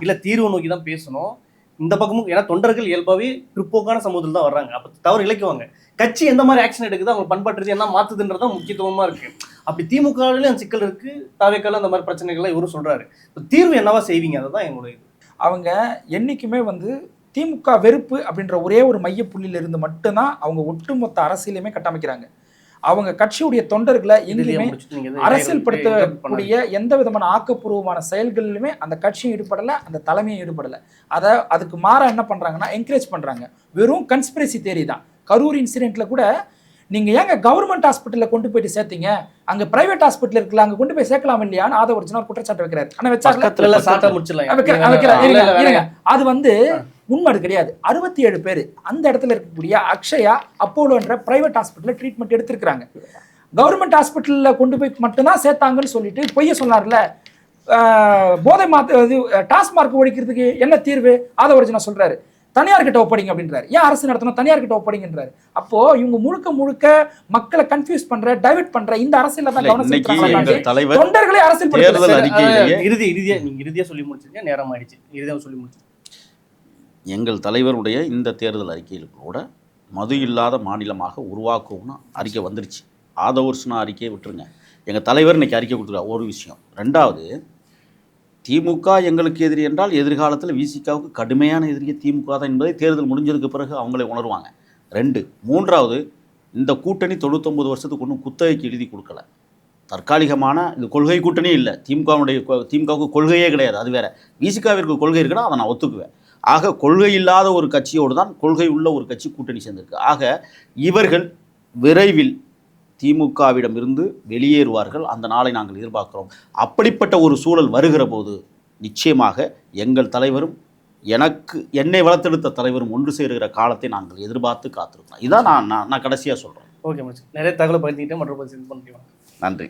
S4: இல்ல தீர்வு நோக்கி தான் பேசணும். இந்த பக்கமும் ஏன்னா தொண்டர்கள் இயல்பாவே பிற்போக்கான சமூகத்தில் தான் வர்றாங்க. அப்ப தவறு இழைக்குவாங்க. கட்சி எந்த மாதிரி ஆக்ஷன் எடுக்குது, அவங்க பண்பாட்டு என்ன மாத்துதுன்றதான் முக்கியத்துவமா இருக்கு. அப்படி திமுகவிலேயும் அந்த சிக்கல் இருக்கு, தாவேக்கால அந்த மாதிரி பிரச்சனைகள்லாம் இவரும் சொல்றாரு. தீர்வு என்னவா செய்வீங்க? அதுதான் எங்களுடைய இது.
S2: அவங்க என்னைக்குமே வந்து திமுக வெறுப்பு அப்படின்ற ஒரே ஒரு மைய புள்ளியில இருந்து மட்டும்தான் அவங்க ஒட்டுமொத்த அரசியலுமே கட்டமைக்கிறாங்க. அவங்க கட்சியுடைய தொண்டர்களை எங்கேயுமே அரசியல் படுத்தக்கூடிய எந்த விதமான ஆக்கப்பூர்வமான செயல்களிலுமே அந்த கட்சியும் ஈடுபடலை, அந்த தலைமையும் ஈடுபடலை. அதுக்கு மாறா என்ன பண்றாங்கன்னா என்கரேஜ் பண்றாங்க. வெறும் கன்ஸ்பிரசி தேரி தான். கரூர் இன்சிடென்ட்ல கூட நீங்க ஏங்க கவர்மெண்ட் ஹாஸ்பிட்டல்ல கொண்டு போயிட்டு சேர்த்தீங்க, அங்க பிரைவேட் ஹாஸ்பிட்டல் இருக்குல்ல, அங்க கொண்டு போய் சேர்க்கலாம் இல்லையான்னு ஆதவர்ஜுனா ஒரு குற்றச்சாட்டு வைக்கிறாரு. ஆனா வச்சாங்க. அது வந்து உண்மை கிடையாது. 67 பேர் அந்த இடத்துல இருக்கக்கூடிய அக்ஷயா அப்போலோன்ற பிரைவேட் ஹாஸ்பிட்டல்ல ட்ரீட்மெண்ட் எடுத்திருக்காங்க. கவர்மெண்ட் ஹாஸ்பிட்டல்ல கொண்டு போய் மட்டும்தான் சேர்த்தாங்கன்னு சொல்லிட்டு பொய்ய சொன்னார்ல. போதை டாஸ்மார்க் ஒழிக்கிறதுக்கு என்ன தீர்வு? ஆதவர்ஜுனா சொல்றாரு, தனியார் கிட்ட ஒப்படைங்க அப்படின்றாரு. ஏன் அரசு நடத்தணும், தனியார் கிட்ட ஒப்படைங்கன்றாரு. அப்போ இவங்க முழுக்க மக்களை கன்ஃபியூஸ் பண்ற, டைவர்ட் பண்ற இந்த அரசியல தான் கவனம் செலுத்துறாங்க. தொண்டர்களே அரசியல்
S4: இறுதியா சொல்லி முடிச்சிருங்க, நேரம் ஆயிடுச்சு. இறுதியா சொல்லி முடிச்சு
S3: எங்கள் தலைவருடைய இந்த தேர்தல் அறிக்கையில் கூட மது இல்லாத மாநிலமாக உருவாக்கும்னு அறிக்கை வந்துருச்சு. ஆதவர்ஜுனா அறிக்கையை விட்டுருங்க, எங்கள் தலைவர் இன்னைக்கு அறிக்கை கொடுத்துருக்காரு. ஒரு விஷயம். ரெண்டாவது, திமுக எங்களுக்கு எதிரி என்றால் எதிர்காலத்தில் விசிகாவுக்கு கடுமையான எதிரியை திமுக தான் என்பதை தேர்தல் முடிஞ்சதுக்கு பிறகு அவங்களே உணர்வாங்க. 2, 3வது, இந்த கூட்டணி 99 வருஷத்துக்கு ஒன்றும் குத்தகைக்கு எழுதி கொடுக்கல. தற்காலிகமான இது கொள்கை கூட்டணி இல்லை. திமுகவுக்கு கொள்கையே கிடையாது, அது வேற. விசிகாவிற்கு கொள்கை இருக்குன்னா அதை நான் ஒத்துக்குவேன். ஆக கொள்கை இல்லாத ஒரு கட்சியோடு தான் கொள்கை உள்ள ஒரு கட்சி கூட்டணி சேர்ந்திருக்கு. ஆக இவர்கள் விரைவில் திமுகவிடமிருந்து வெளியேறுவார்கள். அந்த நாளை நாங்கள் எதிர்பார்க்கிறோம். அப்படிப்பட்ட ஒரு சூழல் வருகிற போது நிச்சயமாக எங்கள் தலைவரும் என்னை வளர்த்தெடுத்த தலைவரும் ஒன்று சேருகிற காலத்தை நாங்கள் எதிர்பார்த்து காத்திருக்கிறோம். இதான் நான் கடைசியாக சொல்கிறேன்.
S4: ஓகே மச்சான், நிறைய தகவலை பகிர்ந்துக்கிட்டேன். மற்றொரு பதிவு பண்ணுறேன்.
S3: நன்றி.